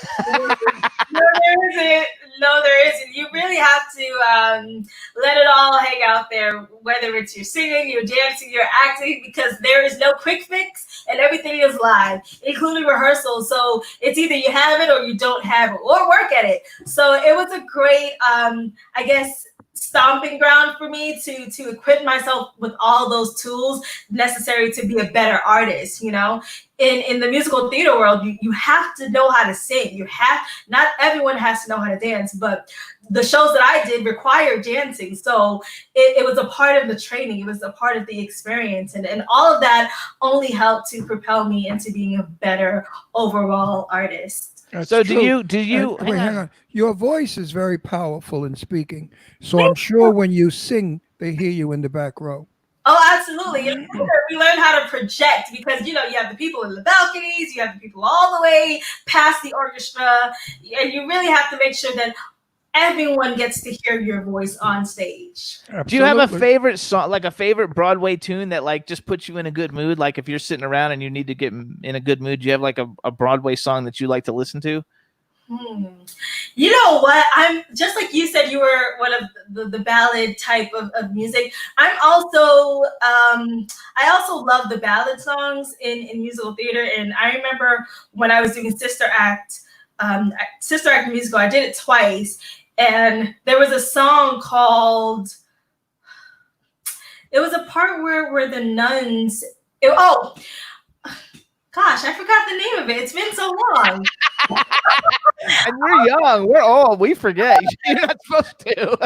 No, there isn't. No, there isn't. You really have to let it all hang out there, whether it's your singing, your dancing, your acting, because there is no quick fix and everything is live, including rehearsals. So it's either you have it or you don't have it, or work at it. So it was a great, I guess, stomping ground for me to equip myself with all those tools necessary to be a better artist. You know, in the musical theater world, you have to know how to sing. Not everyone has to know how to dance, but the shows that I did required dancing. So it was a part of the training. It was a part of the experience. And all of that only helped to propel me into being a better overall artist. That's So true. do you Wait, hang on. Your voice is very powerful in speaking. So I'm sure when you sing, they hear you in the back row. Oh, absolutely. And we learn how to project because, you know, you have the people in the balconies, you have the people all the way past the orchestra, and you really have to make sure that everyone gets to hear your voice on stage. Do you have a Absolutely. favorite song, like a favorite Broadway tune that like just puts you in a good mood? Like if you're sitting around and you need to get in a good mood, do you have like a Broadway song that you like to listen to? You know what? I'm just like you said, you were one of the ballad type of music. I'm also, I also love the ballad songs in musical theater. And I remember when I was doing Sister Act musical, I did it twice. And there was a song called, it was a part where the nuns, gosh, I forgot the name of it. It's been so long. And we're young, we're old, we forget. You're not supposed to.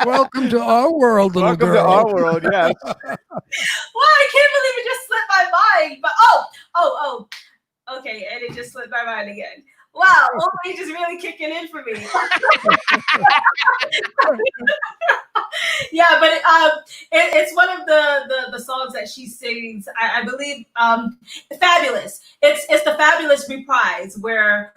Welcome to our world, little Welcome girl. to our world, yes. Well, I can't believe it just slipped my mind. But okay, and it just slipped my mind again. Wow, old age is really kicking in for me. Yeah, but it's one of the songs that she sings. I believe "Fabulous." It's the Fabulous reprise where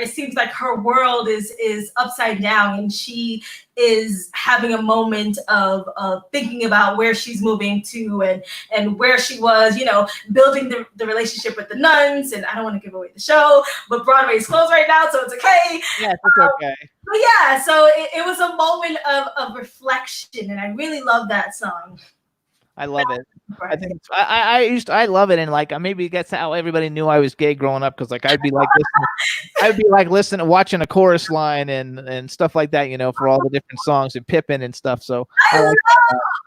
it seems like her world is upside down and she is having a moment of thinking about where she's moving to and where she was, you know, building the relationship with the nuns. And I don't want to give away the show, but Broadway is closed right now, so it's okay. Yes, it's okay. But yeah, so it was a moment of reflection, and I really love that song. I love it. I think I love it, and like maybe that's how everybody knew I was gay growing up, because like I'd be like listening, watching a chorus line and stuff like that, you know, for all the different songs and Pippin and stuff. So I love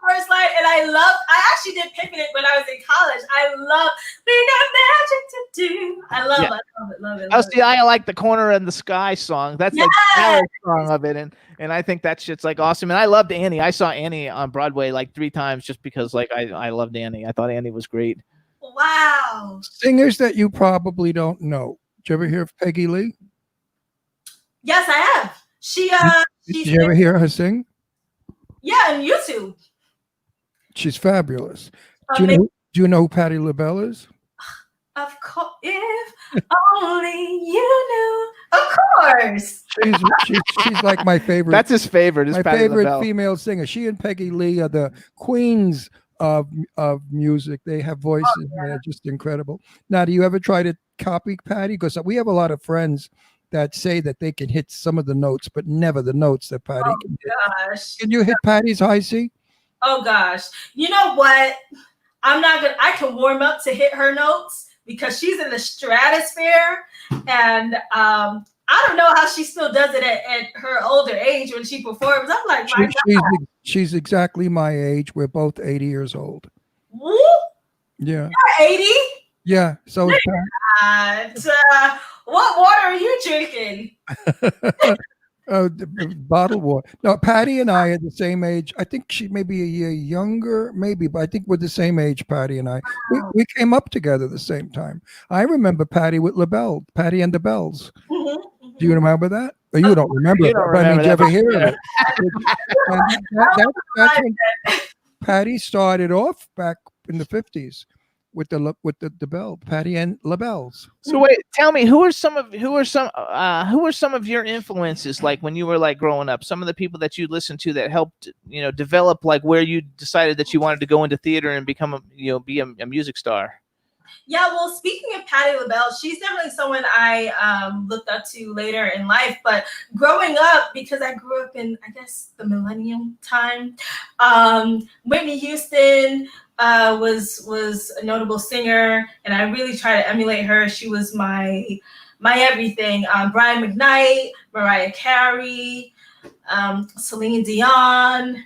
chorus line, and I actually did Pippin when I was in college. I love we got magic to do. I love it. Oh, see, I like the Corner in the Sky song. That's like the ballad song of it, and I think that shit's like awesome. And I loved Annie. I saw Annie on Broadway like 3 times just because like I loved Annie. I thought Annie was great. Wow. Singers that you probably don't know. Did you ever hear of Peggy Lee? Yes, I have. Did you ever hear her sing? Yeah, on YouTube. She's fabulous. Do you know who Patti LaBelle is? Of course, if only you knew. Of course. She's like my favorite. That's his favorite. Is my Patti favorite LaBelle. female singer. She and Peggy Lee are the queens of music. They have voices that are just incredible. Now, do you ever try to copy Patti? Because we have a lot of friends that say that they can hit some of the notes, but never the notes that Patti can hit. Gosh. Can you hit Patti's high C? Oh gosh. You know what? I can warm up to hit her notes because she's in the stratosphere, and I don't know how she still does it at her older age when she performs. I'm like, my God. She's exactly my age. We're both 80 years old. Woo? Yeah. You're 80? Yeah. So is And, what water are you drinking? bottled water. No, Patty and I are the same age. I think she may be a year younger, maybe, but I think we're the same age, Patty and I. We came up together the same time. I remember Patty with LaBelle, Patty and the Bells. Do you remember that? Or you don't remember You it, don't but I mean, remember did you ever that, hear but it? And that's when Patty started off back in the 50s with the Bell, Patty and LaBelle's. So wait, tell me who are some of your influences, like when you were like growing up? Some of the people that you listened to that helped develop like where you decided that you wanted to go into theater and become be a music star. Yeah, well, speaking of Patti LaBelle, she's definitely someone I looked up to later in life. But growing up, because I grew up in, I guess, the millennium time, Whitney Houston was a notable singer, and I really tried to emulate her. She was my everything. Brian McKnight, Mariah Carey, Celine Dion.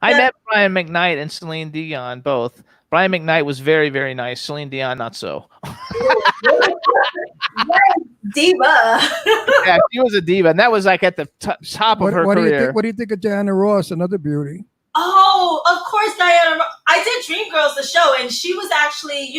I met Brian McKnight and Celine Dion both. Brian McKnight was very, very nice. Celine Dion, not so. Diva. Yeah, she was a diva, and that was like at the top of her career. What do you think of Diana Ross, another beauty? Oh, of course, Diana. I did Dreamgirls, the show, and she was actually,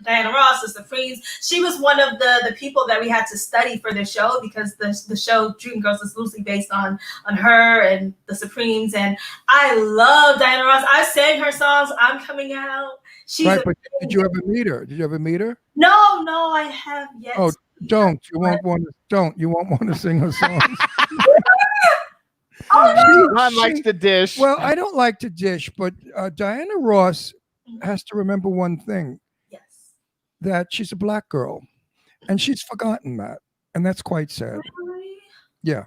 Diana Ross, the Supremes. She was one of the people that we had to study for the show, because the show Dreamgirls is loosely based on her and the Supremes. And I love Diana Ross. I sang her songs. I'm Coming Out. She's right, but did you ever meet her? Did you ever meet her? No, I have yet. Oh, don't. You won't want to. Don't. You won't want to sing her songs. Ron likes to dish. Well, I don't like to dish, but Diana Ross has to remember one thing. Yes. That she's a black girl, and she's forgotten that, and that's quite sad. Really? Yeah.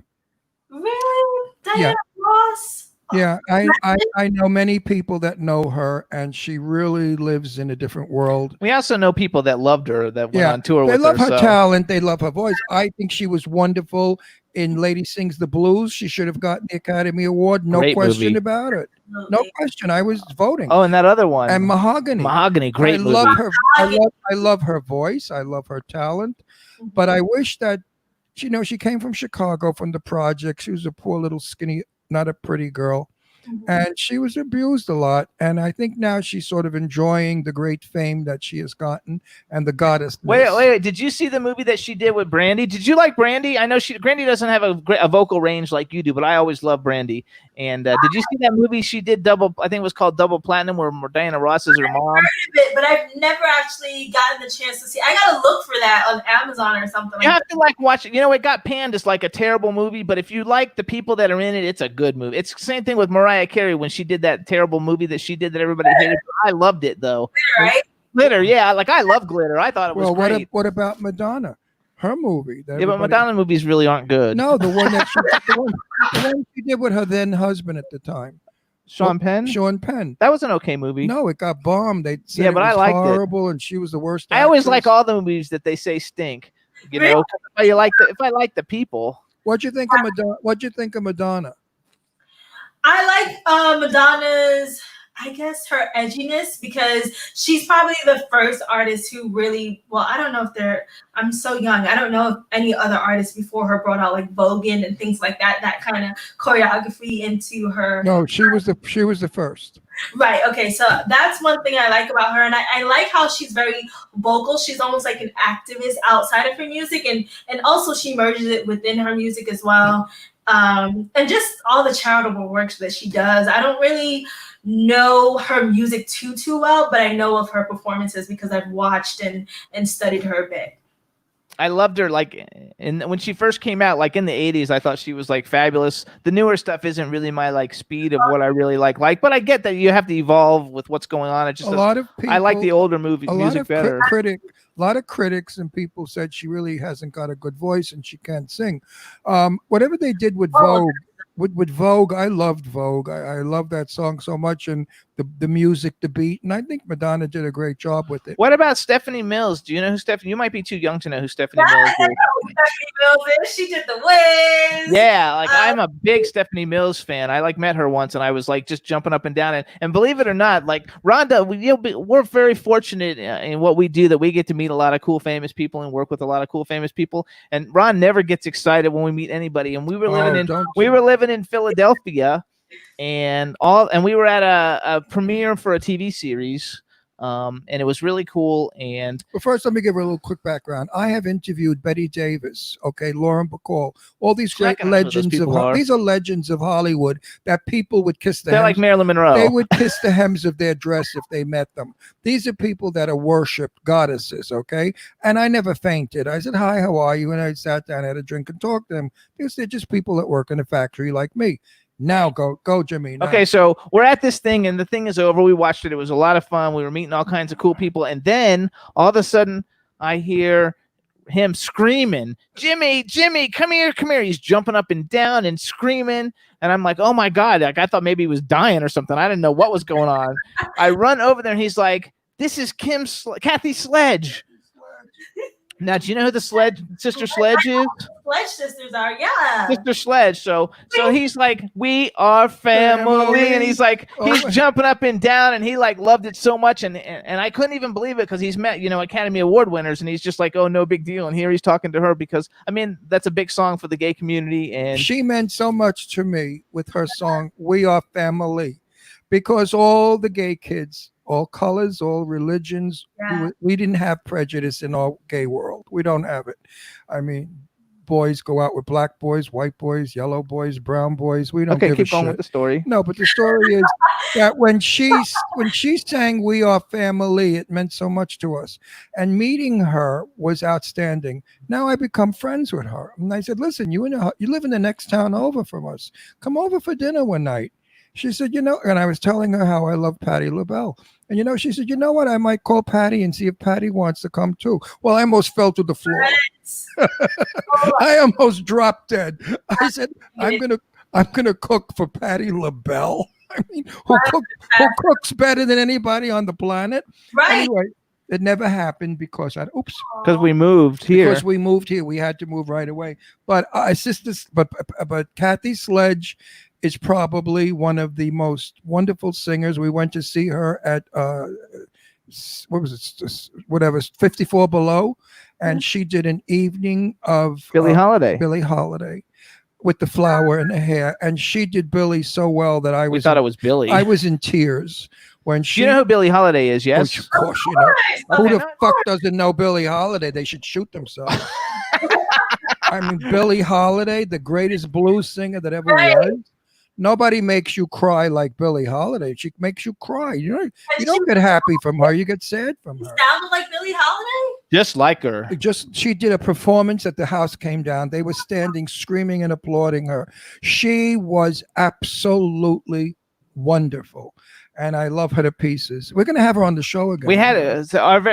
Really? Diana Ross? Yeah, I know many people that know her, and she really lives in a different world. We also know people that loved her, that went on tour with her. They love her talent. They love her voice. I think she was wonderful in Lady Sings the Blues. She should have gotten the Academy Award. No Great question movie. about it. No question. I was voting. Oh, and that other one. And Mahogany. Great movie. Love her. I love her voice. I love her talent. But I wish that, she came from Chicago, from the project. She was a poor little skinny, not a pretty girl. And she was abused a lot. And I think now she's sort of enjoying the great fame that she has gotten and the goddess. Wait. Did you see the movie that she did with Brandy? Did you like Brandy? I know Brandy doesn't have a vocal range like you do, but I always love Brandy. And did you see that movie she did I think it was called Double Platinum, where Diana Ross is her mom? I've heard of it, but I've never actually gotten the chance to see. I gotta look for that on Amazon or something. You have to watch it. It got panned as like a terrible movie, but if you like the people that are in it, it's a good movie. It's the same thing with Mariah Carey when she did that terrible movie that she did that everybody hated. I loved it though. Glitter, right? Glitter, yeah. Like I love Glitter. I thought it was great. What about Madonna? Her movie. Yeah, but Madonna movies really aren't good. No, the one that the one she did with her then husband at the time. Sean Penn? Sean Penn. That was an okay movie. No, it got bombed. They said but it was I liked horrible, and she was the worst. I always actress. like all the movies that they say stink. If I like the people. What'd you think of Madonna? What'd you think of Madonna? I like Madonna's, I guess, her edginess, because she's probably the first artist who really, I don't know if I'm so young. I don't know if any other artist before her brought out like Vogan and things like that kind of choreography into her. No, she was the first. Right. Okay. So that's one thing I like about her. And I like how she's very vocal. She's almost like an activist outside of her music. And also she merges it within her music as well. And just all the charitable works that she does. I don't really know her music too well, but I know of her performances because I've watched and studied her a bit. I loved her, when she first came out, like in the 80s, I thought she was like fabulous. The newer stuff isn't really my like speed of what I really like, but I get that you have to evolve with what's going on. It just I like the older music better. A lot of critics and people said she really hasn't got a good voice and she can't sing. Whatever they did with Vogue, with Vogue, I loved Vogue. I love that song so much, and the music, the beat, and I think Madonna did a great job with it. What about Stephanie Mills? Do you know who Stephanie? You might be too young to know who Stephanie Yeah, Mills I is. know who Stephanie Mills is. She did the Wiz. Yeah, like I'm a big Stephanie Mills fan. I like met her once, and I was like just jumping up and down. And believe it or not, like Rhonda, we're very fortunate in what we do that we get to meet a lot of cool, famous people and work with a lot of cool, famous people. And Ron never gets excited when we meet anybody. And we were living in Philadelphia. And we were at a premiere for a TV series, and it was really cool. And but first, let me give her a little quick background. I have interviewed Betty Davis, Lauren Bacall, all these great legends of these are legends of Hollywood that people would kiss the. They're like Marilyn Monroe. They would kiss the hems of their dress if they met them. These are people that are worshipped goddesses, okay? And I never fainted. I said, "Hi, how are you?" And I sat down, had a drink, and talked to them because they're just people that work in a factory like me. Now go, Jimmy. Now. Okay, so we're at this thing, and the thing is over. We watched it. It was a lot of fun. We were meeting all kinds of cool people, and then all of a sudden, I hear him screaming, "Jimmy, come here, come here!" He's jumping up and down and screaming, and I'm like, "Oh my god!" Like I thought maybe he was dying or something. I didn't know what was going on. I run over there, and he's like, "This is Kathy Sledge." Now, do you know who the Sister Sledge is? Sledge sisters are, yeah. Sister Sledge. So he's like, "We are family," and he's like, he's jumping up and down, and he like loved it so much, and I couldn't even believe it because he's met Academy Award winners, and he's just like, "Oh, no big deal." And here he's talking to her because I mean that's a big song for the gay community, and she meant so much to me with her song "We Are Family," because all the gay kids, all colors, all religions. Yeah. We didn't have prejudice in our gay world. We don't have it. I mean, boys go out with black boys, white boys, yellow boys, brown boys. We don't give a shit. Keep going with the story. No, but the story is that when she sang "We Are Family," it meant so much to us. And meeting her was outstanding. Now I become friends with her. And I said, "Listen, you live in the next town over from us. Come over for dinner one night." She said, and I was telling her how I love Patti LaBelle. And, she said, "You know what? I might call Patti and see if Patti wants to come too." Well, I almost fell to the floor. I almost dropped dead. I said, I'm gonna cook for Patti LaBelle. I mean, who cooks better than anybody on the planet? Right. Anyway, it never happened because we moved here. Because we moved here. We had to move right away. But but Kathy Sledge is probably one of the most wonderful singers. We went to see her at 54 Below, and she did an evening of Billie Holiday with the flower in the hair, and she did Billie so well that we thought it was Billie. I was in tears when she. Do you know who Billie Holiday is? Yes, of course you know. Who the fuck doesn't know Billie Holiday? They should shoot themselves. I mean, Billie Holiday, the greatest blues singer that ever was. Nobody makes you cry like Billie Holiday. She makes you cry. You don't get happy from her. You get sad from her. Sounded like Billie Holiday? Just like her. She did a performance that the house came down. They were standing, screaming and applauding her. She was absolutely wonderful. And I love her to pieces. We're going to have her on the show again. We had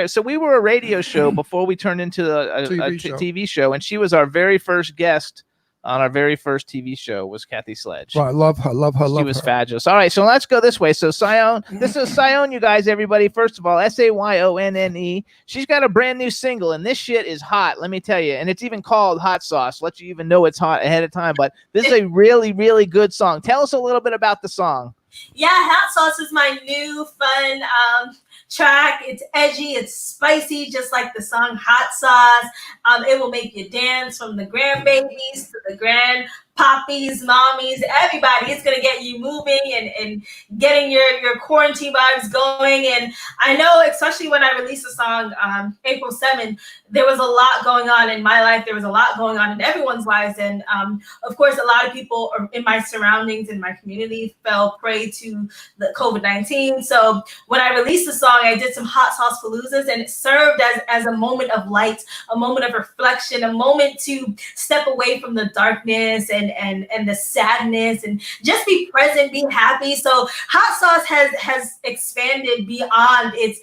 so we were a radio show before we turned into a TV show, and she was our very first guest on our very first TV show was Kathy Sledge. Well, I love her. She was fabulous. All right, so let's go this way. So Sion, this is Sion, you guys, everybody. First of all, Sayonne. She's got a brand new single, and this shit is hot, let me tell you. And it's even called Hot Sauce. Let you even know it's hot ahead of time. But this is a really, really good song. Tell us a little bit about the song. Yeah, Hot Sauce is my new fun track. It's edgy, it's spicy, just like the song Hot Sauce. It will make you dance, from the grandbabies to the grand poppies, mommies, everybody. It's gonna get you moving and getting your quarantine vibes going. And I know, especially when I released the song April 7th, there was a lot going on in my life. There was a lot going on in everyone's lives. And of course, a lot of people in my surroundings, in my community, fell prey to the COVID-19. So when I released the song, I did some Hot Sauce Paloozas, and it served as a moment of light, a moment of reflection, a moment to step away from the darkness and the sadness, and just be present, be happy. So Hot Sauce has expanded beyond its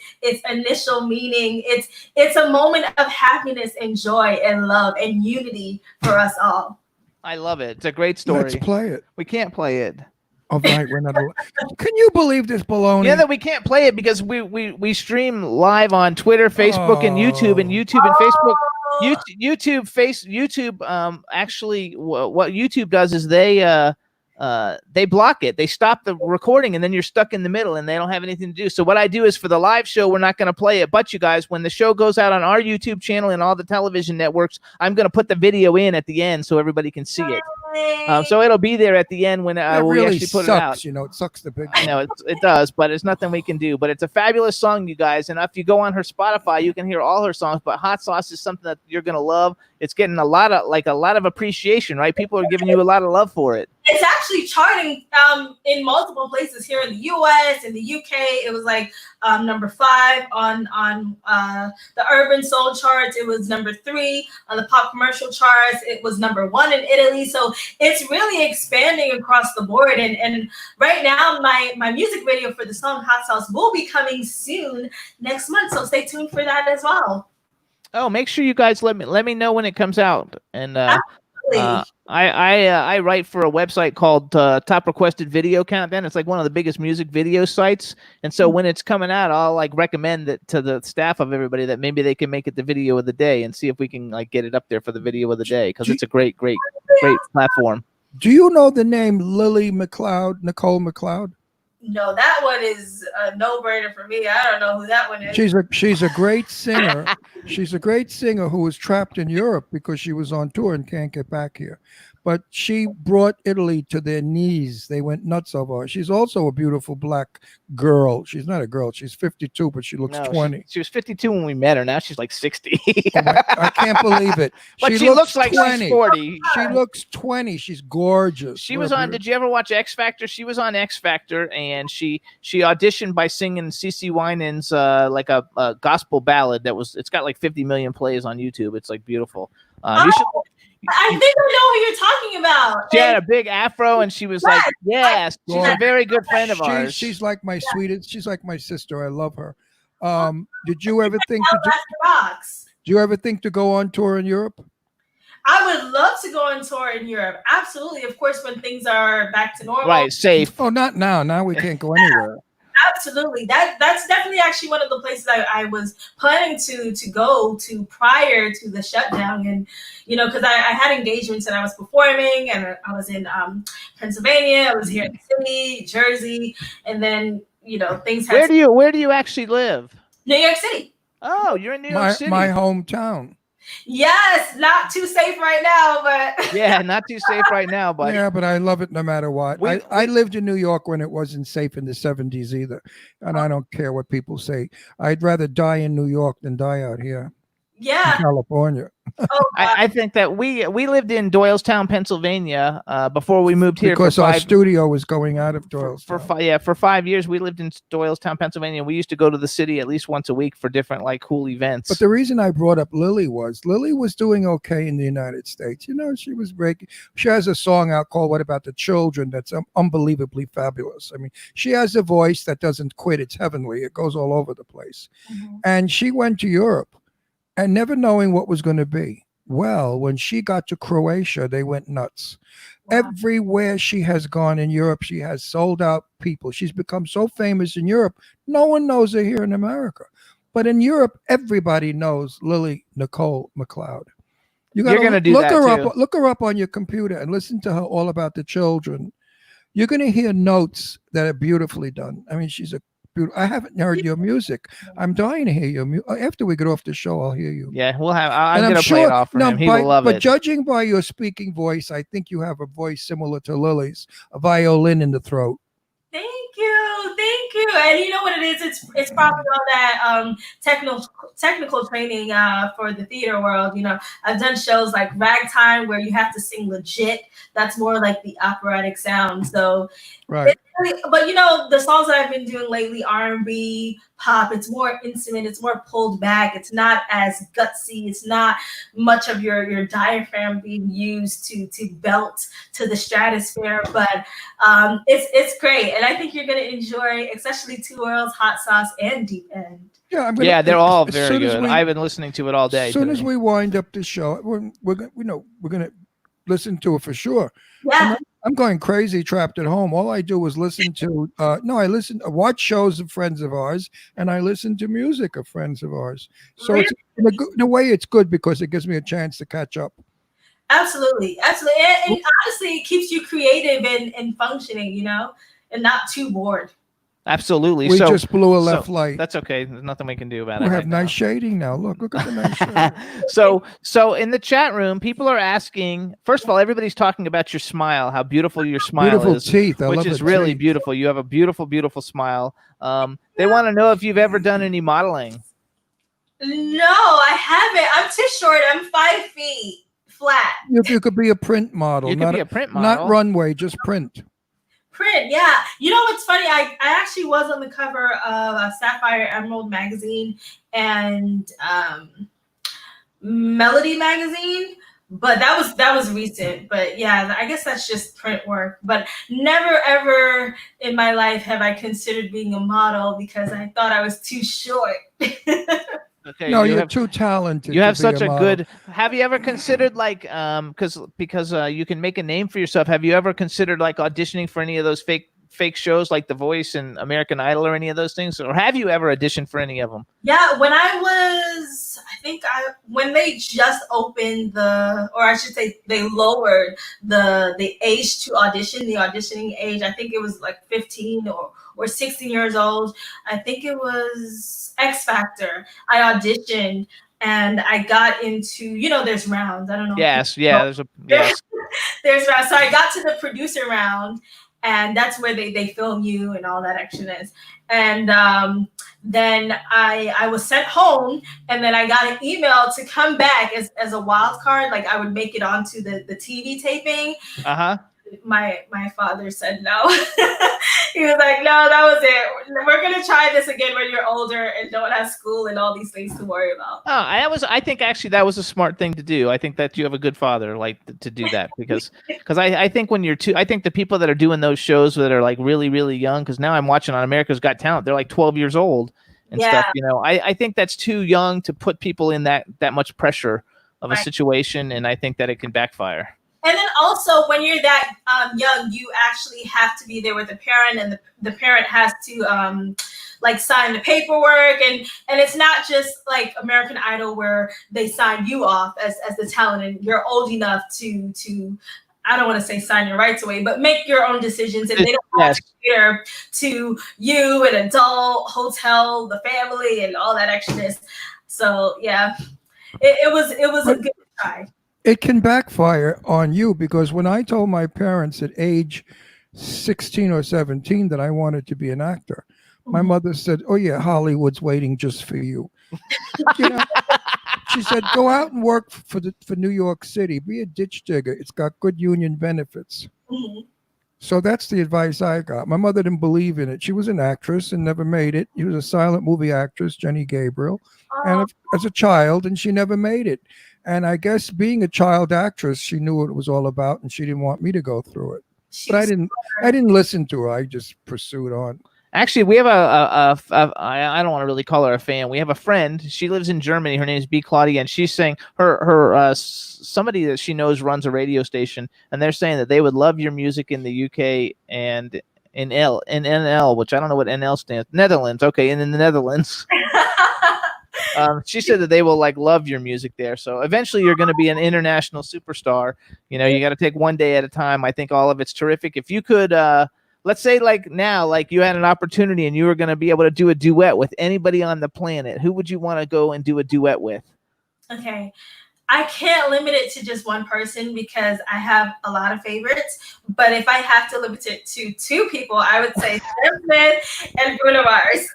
initial meaning. It's a moment of happiness and joy and love and unity for us all. I love it. It's a great story. Let's play it. We can't play it. Oh, right, we're not. Can you believe this baloney? Yeah, that we can't play it because we stream live on Twitter, Facebook, and YouTube, and Facebook. YouTube actually what YouTube does is they block it. They stop the recording, and then you're stuck in the middle, and they don't have anything to do. So what I do is for the live show, we're not going to play it. But you guys, when the show goes out on our YouTube channel and all the television networks, I'm going to put the video in at the end so everybody can see it. So it'll be there at the end when we really actually put sucks, it out. You know, it sucks the big. I know it does, but it's nothing we can do. But it's a fabulous song, you guys. And if you go on her Spotify, you can hear all her songs. But Hot Sauce is something that you're gonna love. It's getting a lot of appreciation, right? People are giving you a lot of love for it. It's actually charting in multiple places here in the U.S. in the U.K. It was like number 5 on the Urban Soul charts. It was number 3 on the pop commercial charts. It was number 1 in Italy. So it's really expanding across the board. And right now, my music video for the song Hot Sauce will be coming soon next month. So stay tuned for that as well. Oh, make sure you guys let me know when it comes out. And Absolutely. I write for a website called Top Requested Video Countdown. It's like one of the biggest music video sites. And so when it's coming out, I'll like recommend it to the staff of everybody that maybe they can make it the video of the day and see if we can like get it up there for the video of the day, because it's a great platform. Do you know the name Nicole McLeod? No, that one is a no-brainer for me. I don't know who that one is. She's a great singer. She's a great singer who was trapped in Europe because she was on tour and can't get back here. But she brought Italy to their knees. They went nuts over her. She's also a beautiful black girl. She's not a girl. She's 52, but she looks 20. She was 52 when we met her. Now she's like 60. I can't believe it. But she looks like 20. She's 40. She looks 20. She's gorgeous. She was on. Did you ever watch X Factor? She was on X Factor, and she auditioned by singing CeCe Winans like a gospel ballad it's got like 50 million plays on YouTube. It's like beautiful. You should. I think I know who you're talking about. She had a big afro, and she was like, yes, she's a very good friend of ours. She's like my sweetest. She's like my sister. I love her. Did you ever think do you ever think to go on tour in Europe? I would love to go on tour in Europe. Absolutely. Of course, when things are back to normal. Right, safe. Oh, not now. Now we can't go anywhere. Absolutely. That's definitely actually one of the places I was planning to go to prior to the shutdown. And, you know, because I had engagements and I was performing, and I was in Pennsylvania, I was here in the city, Jersey, and then, you know, things had Where do you actually live? New York City. Oh, you're in New York City. My hometown. Yes, not too safe right now, but yeah, not too safe right now, but yeah, but I love it no matter what. I lived in New York when it wasn't safe in the 70s either, and I don't care what people say. I'd rather die in New York than die out here. Yeah, in California. I think that we lived in Doylestown, Pennsylvania, before we moved here. Because our studio was going out of Doylestown. For 5 years we lived in Doylestown, Pennsylvania. We used to go to the city at least once a week for different like cool events. But the reason I brought up Lily was doing okay in the United States. You know, she has a song out called "What About the Children" that's unbelievably fabulous. I mean, she has a voice that doesn't quit. It's heavenly. It goes all over the place. Mm-hmm. And she went to Europe and never knowing what was going to be. Well, when she got to Croatia, they went nuts. Wow. Everywhere she has gone in Europe, she has sold out people. She's become so famous in Europe, no one knows her here in America. But in Europe, everybody knows Nicole McLeod. You're going to do that too. Look her up on your computer and listen to her all about the children. You're going to hear notes that are beautifully done. I mean, she's I haven't heard your music. I'm dying to hear your music. After we get off the show, I'll hear you. Yeah, we'll have. I'm going to play it off for him. He will love it. But judging by your speaking voice, I think you have a voice similar to Lily's, a violin in the throat. Thank you. And you know what it is? It's probably all that technical training for the theater world. You know, I've done shows like Ragtime where you have to sing legit. That's more like the operatic sound. So, right. But you know, the songs that I've been doing lately, R&B, pop, it's more intimate, it's more pulled back, it's not as gutsy, it's not much of your diaphragm being used to belt to the stratosphere, but it's great, and I think you're gonna enjoy, especially Two Worlds, Hot Sauce, and Deep End. Yeah, they're all very good. I've been listening to it all day. As soon as we wind up the show, we're gonna listen to it for sure. Yeah. I'm going crazy trapped at home. All I do is listen to watch shows of friends of ours, and I listen to music of friends of ours. So it's in a way it's good because it gives me a chance to catch up. Absolutely. Absolutely. And honestly, it keeps you creative and functioning, and not too bored. Absolutely. We so just blew a left light. That's okay. There's nothing we can do about it. We have right nice now. shading now. Look at the nice shading. So in the chat room, people are asking. First of all, everybody's talking about your smile, how beautiful your smile Beautiful is, teeth. I which love is the really teeth. beautiful. You have a beautiful, beautiful smile. They want to know if you've ever done any modeling. No, I haven't. I'm too short. I'm 5 feet flat. You could be a print model. You could not be a print model. Not runway, just print. Print, yeah. You know what's funny? I actually was on the cover of a Sapphire Emerald magazine and Melody magazine, but that was recent. But yeah, I guess that's just print work. But never ever in my life have I considered being a model because I thought I was too short. Okay, No, you're too talented. You have to be such a model. good. Have you ever considered like because you can make a name for yourself? Have you ever considered like auditioning for any of those fake shows like The Voice and American Idol or any of those things? Or have you ever auditioned for any of them? Yeah, when when they just opened they lowered the age to audition, the auditioning age. I think it was like 15 or 16 years old. I think it was X Factor. I auditioned and I got into, there's rounds. I don't know. Yes. There's rounds. So I got to the producer round. And that's where they film you and all that extraness. And then I was sent home, and then I got an email to come back as a wild card. Like I would make it onto the TV taping. My father said no. He was like, no, that was it. We're gonna try this again when you're older and don't have school and all these things to worry about. I think actually that was a smart thing to do. I think that you have a good father to do that because I think when you're I think the people that are doing those shows that are like really, really young, because now I'm watching on America's Got Talent, they're like 12 years old and stuff. I think that's too young to put people in that much pressure of a situation, and I think that it can backfire. And then also, when you're that young, you actually have to be there with the parent, and the parent has to sign the paperwork, and it's not just like American Idol where they sign you off as the talent, and you're old enough to I don't want to say sign your rights away, but make your own decisions, and they don't have to cater to you, an adult, hotel, the family, and all that extraness. So yeah, it was a good try. It can backfire on you because when I told my parents at age 16 or 17 that I wanted to be an actor, my mother said, "Oh yeah, Hollywood's waiting just for you." She said, "Go out and work for New York City. Be a ditch digger. It's got good union benefits." Mm-hmm. So that's the advice I got. My mother didn't believe in it. She was an actress and never made it. She was a silent movie actress, Jenny Gabriel, and as a child, and she never made it. And I guess being a child actress, she knew what it was all about, and she didn't want me to go through it. But I didn't listen to her. I just pursued on. Actually, we have I don't want to really call her a fan. We have a friend. She lives in Germany. Her name is B. Claudia, and she's saying her somebody that she knows runs a radio station, and they're saying that they would love your music in the UK and in NL, which I don't know what NL stands. Netherlands. Okay, and in the Netherlands. She said that they will love your music there. So eventually you're going to be an international superstar. You got to take one day at a time. I think all of it's terrific. If you could, let's say now, you had an opportunity and you were going to be able to do a duet with anybody on the planet, who would you want to go and do a duet with? Okay. I can't limit it to just one person because I have a lot of favorites. But if I have to limit it to two people, I would say Sam Smith and Bruno Mars.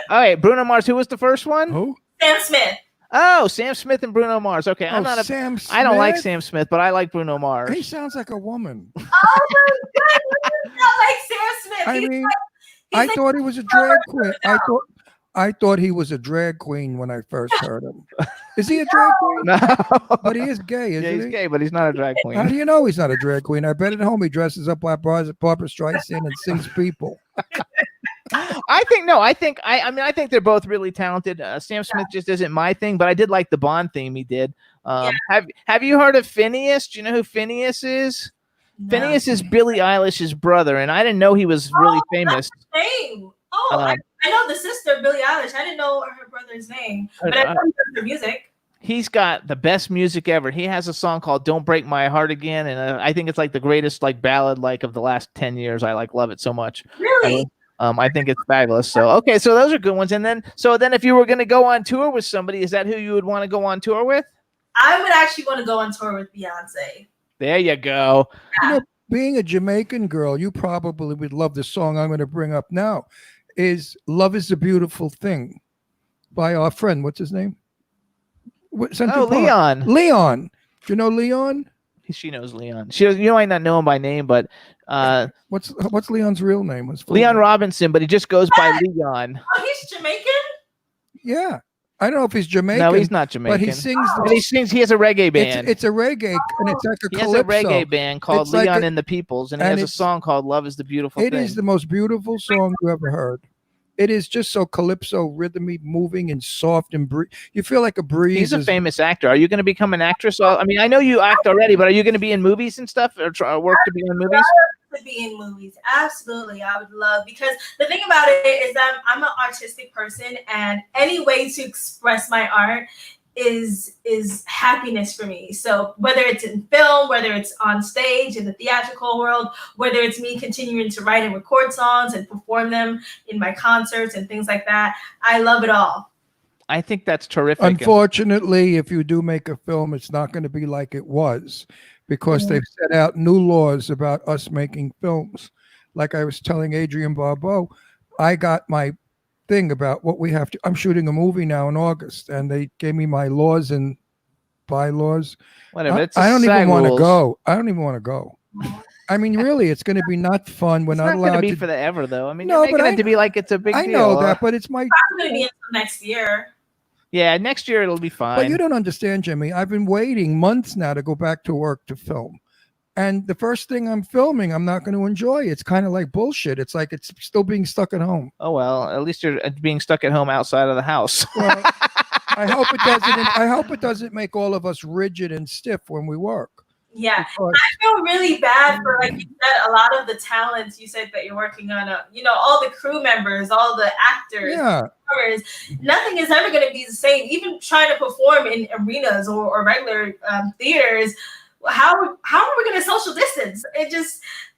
All right, Bruno Mars. Who was the first one? Who? Sam Smith. Oh, Sam Smith and Bruno Mars. Okay, Sam Smith? I don't like Sam Smith, but I like Bruno Mars. He sounds like a woman. Oh my God, he's not like Sam Smith. I mean, I thought he was a drag queen. I thought he was a drag queen when I first heard him. Is he a drag queen? No, but he is gay, isn't he? He's gay, but he's not a drag queen. How do you know he's not a drag queen? I bet at home he dresses up like Barbra Streisand and sings people. I think no. I think they're both really talented. Sam Smith just isn't my thing, but I did like the Bond theme he did. Have you heard of Phineas? Do you know who Phineas is? No. Phineas is Billie Eilish's brother, and I didn't know he was really famous. Name. Oh, I know the sister Billie Eilish. I didn't know her brother's name, but I know her music. He's got the best music ever. He has a song called "Don't Break My Heart Again," and I think it's like the greatest like ballad like of the last 10 years. I like love it so much. Really? I think it's fabulous. So okay, so those are good ones. And then if you were going to go on tour with somebody, is that who you would want to go on tour with? I would actually want to go on tour with Beyonce. There you go. You know, being a Jamaican girl, you probably would love the song I'm going to bring up now. Is "Love Is a Beautiful Thing" by our friend. What's his name? Leon. Leon. Do you know Leon? She knows Leon. You might not know him by name, but what's Leon's real name? Leon Robinson, but he just goes by Leon. Oh, he's Jamaican? Yeah. I don't know if he's Jamaican. No, he's not Jamaican. But he sings. He has a reggae band. It's a reggae, and it's like a he calypso. has a reggae band called It's like Leon and the Peoples, and he has a song called "Love Is the Beautiful Thing." It is the most beautiful song you ever heard. It is just so calypso, rhythmy, moving, and soft, and you feel like a breeze. He's a famous actor. Are you going to become an actress? I mean, I know you act already, but are you going to be in movies and stuff, or work to be in movies? To be in movies, absolutely. I would love, because the thing about it is that I'm an artistic person, and any way to express my art is happiness for me. So whether it's in film, whether it's on stage in the theatrical world, whether it's me continuing to write and record songs and perform them in my concerts and things like that, I love it all. I think that's terrific. Unfortunately, if you do make a film, it's not going to be like it was, because they've set out new laws about us making films. Like I was telling Adrienne Barbeau, I got my thing about what we have to. I'm shooting a movie now in August, and they gave me my laws and bylaws. Whatever. I don't even want to go. I don't even want to go. I mean, really, it's going to be not fun. We're not allowed to be to for the ever, though. I mean, no, you're making it to be like it's a big deal. I know that, but it's my. I'm going to be until next year. Yeah, next year it'll be fine. But you don't understand, Jimmy. I've been waiting months now to go back to work to film. And the first thing I'm filming, I'm not going to enjoy. It's kind of like bullshit. It's like it's still being stuck at home. Oh, well, at least you're being stuck at home outside of the house. Well, I hope it doesn't make all of us rigid and stiff when we work. Yeah, I feel really bad for, like you said, a lot of the talents you said that you're working on. All the crew members, all the actors. Yeah. Nothing is ever going to be the same. Even trying to perform in arenas or regular theaters, how are we going to social distance?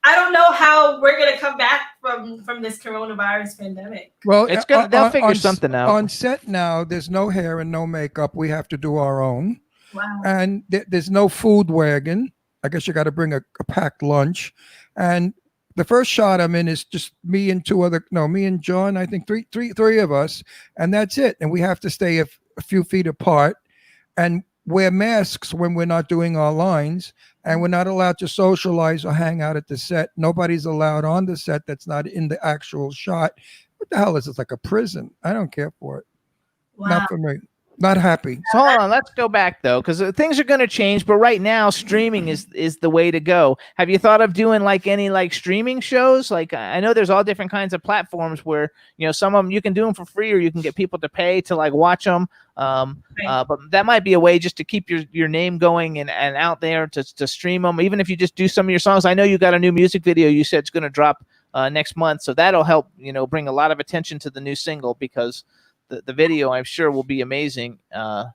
I don't know how we're going to come back from this coronavirus pandemic. Well, they'll figure something out. On set now, there's no hair and no makeup. We have to do our own. Wow. And there's no food wagon. I guess you got to bring a packed lunch. And the first shot I'm in is just me and me and John, I think three of us, and that's it. And we have to stay a few feet apart and wear masks when we're not doing our lines, and we're not allowed to socialize or hang out at the set. Nobody's allowed on the set that's not in the actual shot. What the hell is this, like a prison? I don't care for it. Wow. Not for me. Not happy. So hold on, let's go back though, because things are going to change. But right now, streaming is the way to go. Have you thought of doing like any like streaming shows? Like I know there's all different kinds of platforms where some of them you can do them for free, or you can get people to pay to like watch them. But that might be a way just to keep your name going and out there to stream them. Even if you just do some of your songs. I know you got a new music video. You said it's going to drop next month, so that'll help bring a lot of attention to the new single, because the video, I'm sure, will be amazing. And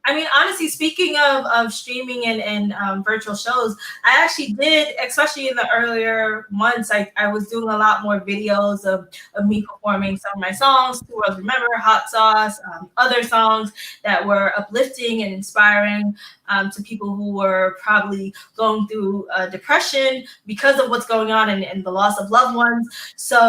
I mean, honestly, speaking of streaming and virtual shows, I actually did, especially in the earlier months, I was doing a lot more videos of me performing some of my songs, Two Worlds Remember, Hot Sauce, other songs that were uplifting and inspiring to people who were probably going through depression because of what's going on and the loss of loved ones. So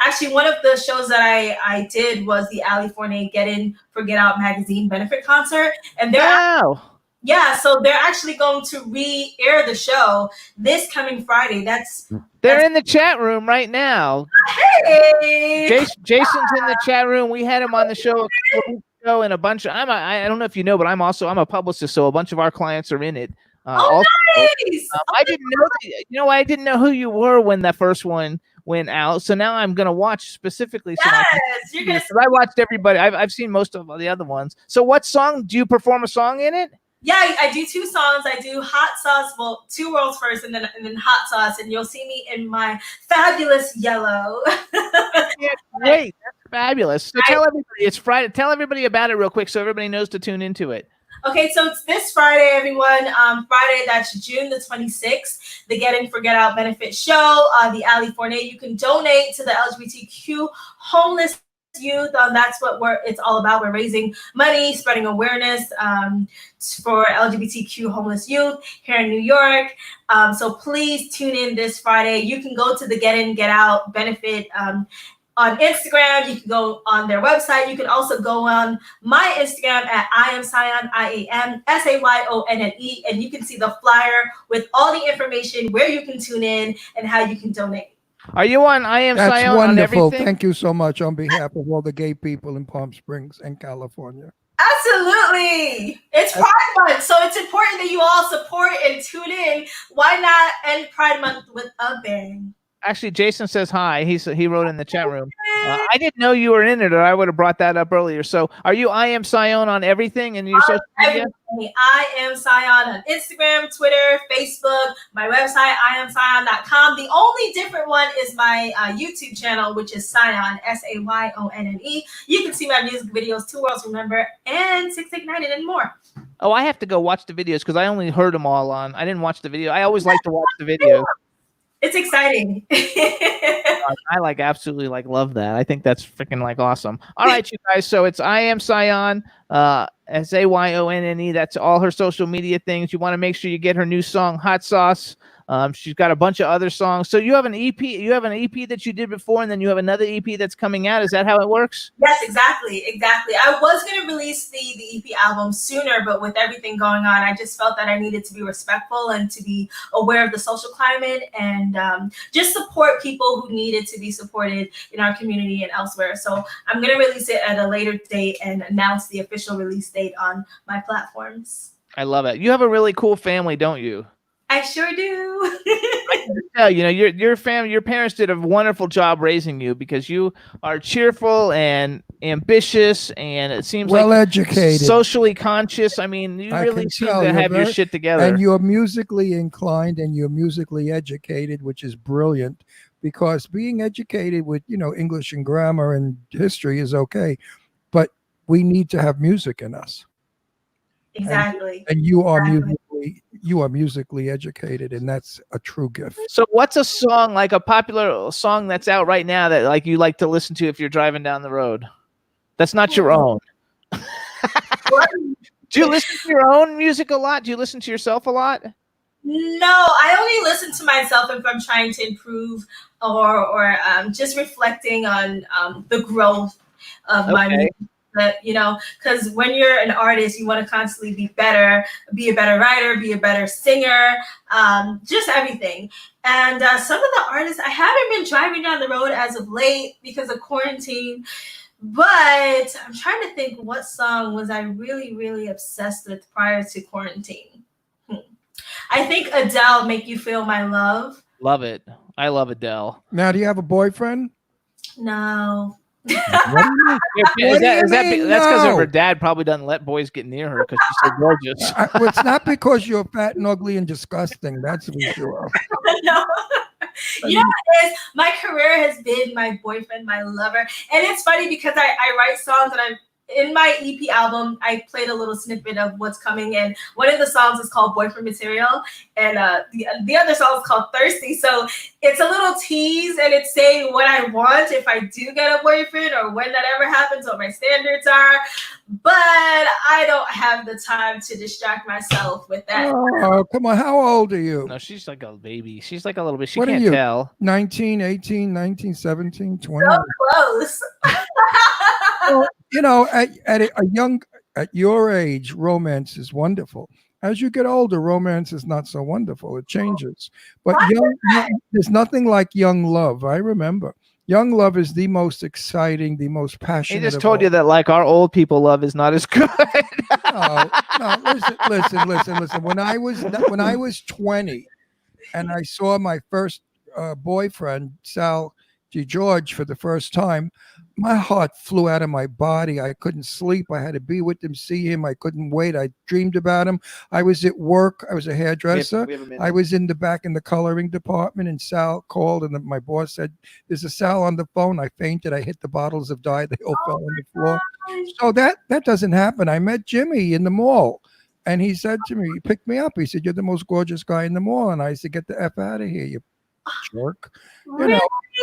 actually, one of the shows that I did was the Ali Forney Get In for Get Out magazine benefit concert, and so they're actually going to re-air the show this coming Friday. They're in the chat room right now. Hey, Jason's in the chat room. We had him on the show a couple weeks ago, and a bunch of I don't know if you know, but I'm a publicist, so a bunch of our clients are in it. Nice. I didn't know. I didn't know who you were when that first one went out. So now I'm gonna watch specifically. So Yes, you're gonna. I watched everybody. I've seen most of the other ones. So what song do you perform a song in it? Yeah, I do 2 songs. I do Hot Sauce, well, 2 Worlds first, and then Hot Sauce, and you'll see me in my fabulous yellow. Yeah, great, that's fabulous. So tell everybody it's Friday. Tell everybody about it real quick, so everybody knows to tune into it. Okay, so it's this Friday, everyone. Friday, that's June the 26th, the Get In for Get Out benefit show, the Ali Fournier. You can donate to the LGBTQ homeless youth. That's what it's all about. We're raising money, spreading awareness for LGBTQ homeless youth here in New York. So please tune in this Friday. You can go to the Get In, Get Out benefit on Instagram. You can go on their website. You can also go on my Instagram at I am Sayon, IAMSAYONNE, and you can see the flyer with all the information, where you can tune in and how you can donate. Are you on I Am That's Sayon on wonderful. everything? Thank you so much on behalf of all the gay people in Palm Springs and California. Absolutely. It's Pride Month, so it's important that you all support and tune in. Why not end Pride Month with a bang? Actually, Jason says hi. He wrote in the chat room. I didn't know you were in it, or I would have brought that up earlier. So, are you I Am Sayon on everything and your social media? I Am Sayon on Instagram, Twitter, Facebook, my website, IamSayon.com. The only different one is my YouTube channel, which is Sayon, SAYONNE. You can see my music videos, 2 Worlds Remember, and 689 and more. Oh, I have to go watch the videos because I only heard them all on. I didn't watch the video. I always like to watch the videos. It's exciting. I absolutely love that. I think that's freaking awesome. All right, you guys. So it's I Am Sayon, SAYONNE. That's all her social media things. You want to make sure you get her new song, Hot Sauce. She's got a bunch of other songs. So you have an EP. You have an EP that you did before, and then you have another EP that's coming out. Is that how it works? Yes, exactly. I was going to release the EP album sooner, but with everything going on, I just felt that I needed to be respectful and to be aware of the social climate and just support people who needed to be supported in our community and elsewhere. So I'm going to release it at a later date and announce the official release date on my platforms. I love it. You have a really cool family, don't you? I sure do. Yeah, your family, your parents did a wonderful job raising you because you are cheerful and ambitious, and it seems well educated, socially conscious. I mean, you really seem to have your shit together. And you're musically inclined, and you're musically educated, which is brilliant. Because being educated with English and grammar and history is okay, but we need to have music in us. Exactly. And you are musically educated, and that's a true gift. So what's a song, a popular song that's out right now that you like to listen to if you're driving down the road? That's not your own. Do you listen to your own music a lot? Do you listen to yourself a lot? No, I only listen to myself if I'm trying to improve or just reflecting on the growth of my music. Because when you're an artist, you want to constantly be better, be a better writer, be a better singer, just everything. And some of the artists, I haven't been driving down the road as of late because of quarantine, but I'm trying to think what song was I really, really obsessed with prior to quarantine. I think Adele, Make You Feel My Love. Love it. I love Adele. Now, do you have a boyfriend? No. That's because her dad probably doesn't let boys get near her because she's so gorgeous. Well, it's not because you're fat and ugly and disgusting. That's for sure. No. My career has been my boyfriend, my lover. And it's funny because I write songs, and in my EP album, I played a little snippet of what's coming, and one of the songs is called Boyfriend Material, and the other song is called Thirsty. So it's a little tease, and it's saying what I want if I do get a boyfriend or when that ever happens, what my standards are. But I don't have the time to distract myself with that. Oh, come on. How old are you? No, she's like a baby. She's like a little bit. She What are can't you? tell. 19, 18, 19, 17, 20. So close. Well, at your age, romance is wonderful. As you get older, romance is not so wonderful. It changes. But there's nothing like young love. I remember. Young love is the most exciting, the most passionate. He just told you that our old people love is not as good. No, listen. When I was 20, and I saw my first boyfriend, Sal DeGeorge, for the first time, my heart flew out of my body. I couldn't sleep. I had to be with him, see him. I couldn't wait. I dreamed about him. I was at work. I was a hairdresser. I was in the back in the coloring department, and Sal called, and my boss said, "There's a Sal on the phone." I fainted. I hit the bottles of dye. They all fell on the floor. So that doesn't happen. I met Jimmy in the mall, and he said to me, he picked me up. He said, "You're the most gorgeous guy in the mall." And I said, "Get the F out of here, you jerk." You know,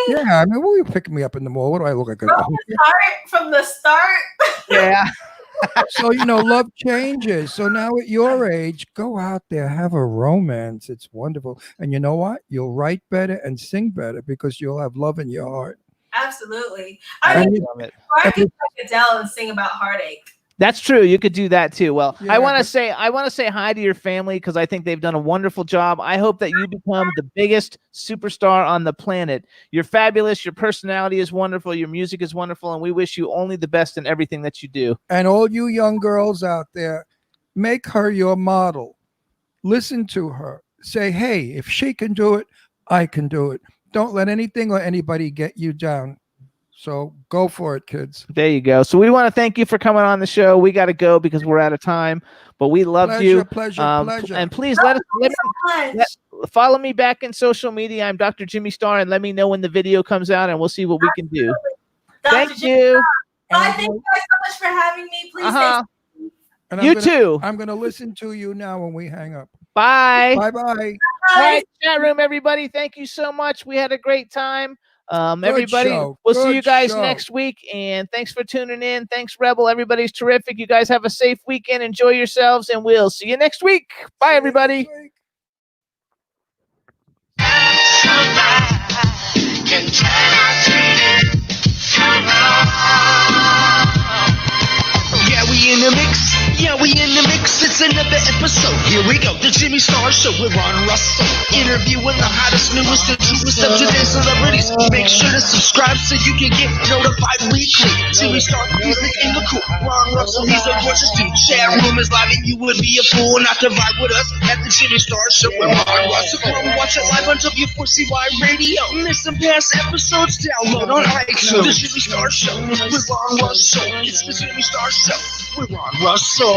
yeah, I mean, will you pick me up in the mall? What do I look like? From the start. Yeah. So, you know, love changes. So now at your age, go out there, have a romance. It's wonderful. And you know what? You'll write better and sing better because you'll have love in your heart. Absolutely. I mean, I could like Adele and sing about heartache. That's true. You could do that too. Well, Yeah, I want to say hi to your family because I think they've done a wonderful job. I hope that you become the biggest superstar on the planet. You're fabulous. Your personality is wonderful. Your music is wonderful, and we wish you only the best in everything that you do. And all you young girls out there, make her your model. Listen to her. Say, hey, if she can do it, I can do it. Don't let anything or anybody get you down. So go for it, kids. There you go. So we want to thank you for coming on the show. We got to go because we're out of time, but we loved you. Pleasure. And please let follow me back in social media. I'm Dr. Jimmy Star, and let me know when the video comes out, and we'll see what we can do. Thank you. Thank you guys so much for having me. Please stay And you too. I'm going to listen to you now when we hang up. Bye. Bye-bye. All right, chat room, everybody. Thank you so much. We had a great time. Everybody, we'll see you guys next week. And thanks for tuning in. Thanks, Rebel. Everybody's terrific. You guys have a safe weekend. Enjoy yourselves, and we'll see you next week. Bye, everybody. Yeah, we in the mix. Yeah, we in the mix. It's another episode. Here we go. The Jimmy Star Show with Ron Russell. Interviewing the hottest, newest, and truest up to date celebrities. Make sure to subscribe so you can get notified weekly. Jimmy Star, he's the king of cool. Ron Russell, he's a gorgeous dude. Chat room is live, and you would be a fool not to vibe with us at the Jimmy Star Show with Ron Russell. Come watch it live on W4CY Radio. Miss some past episodes, download on iTunes. The Jimmy Star Show with Ron Russell. It's the Jimmy Star Show with Ron Russell.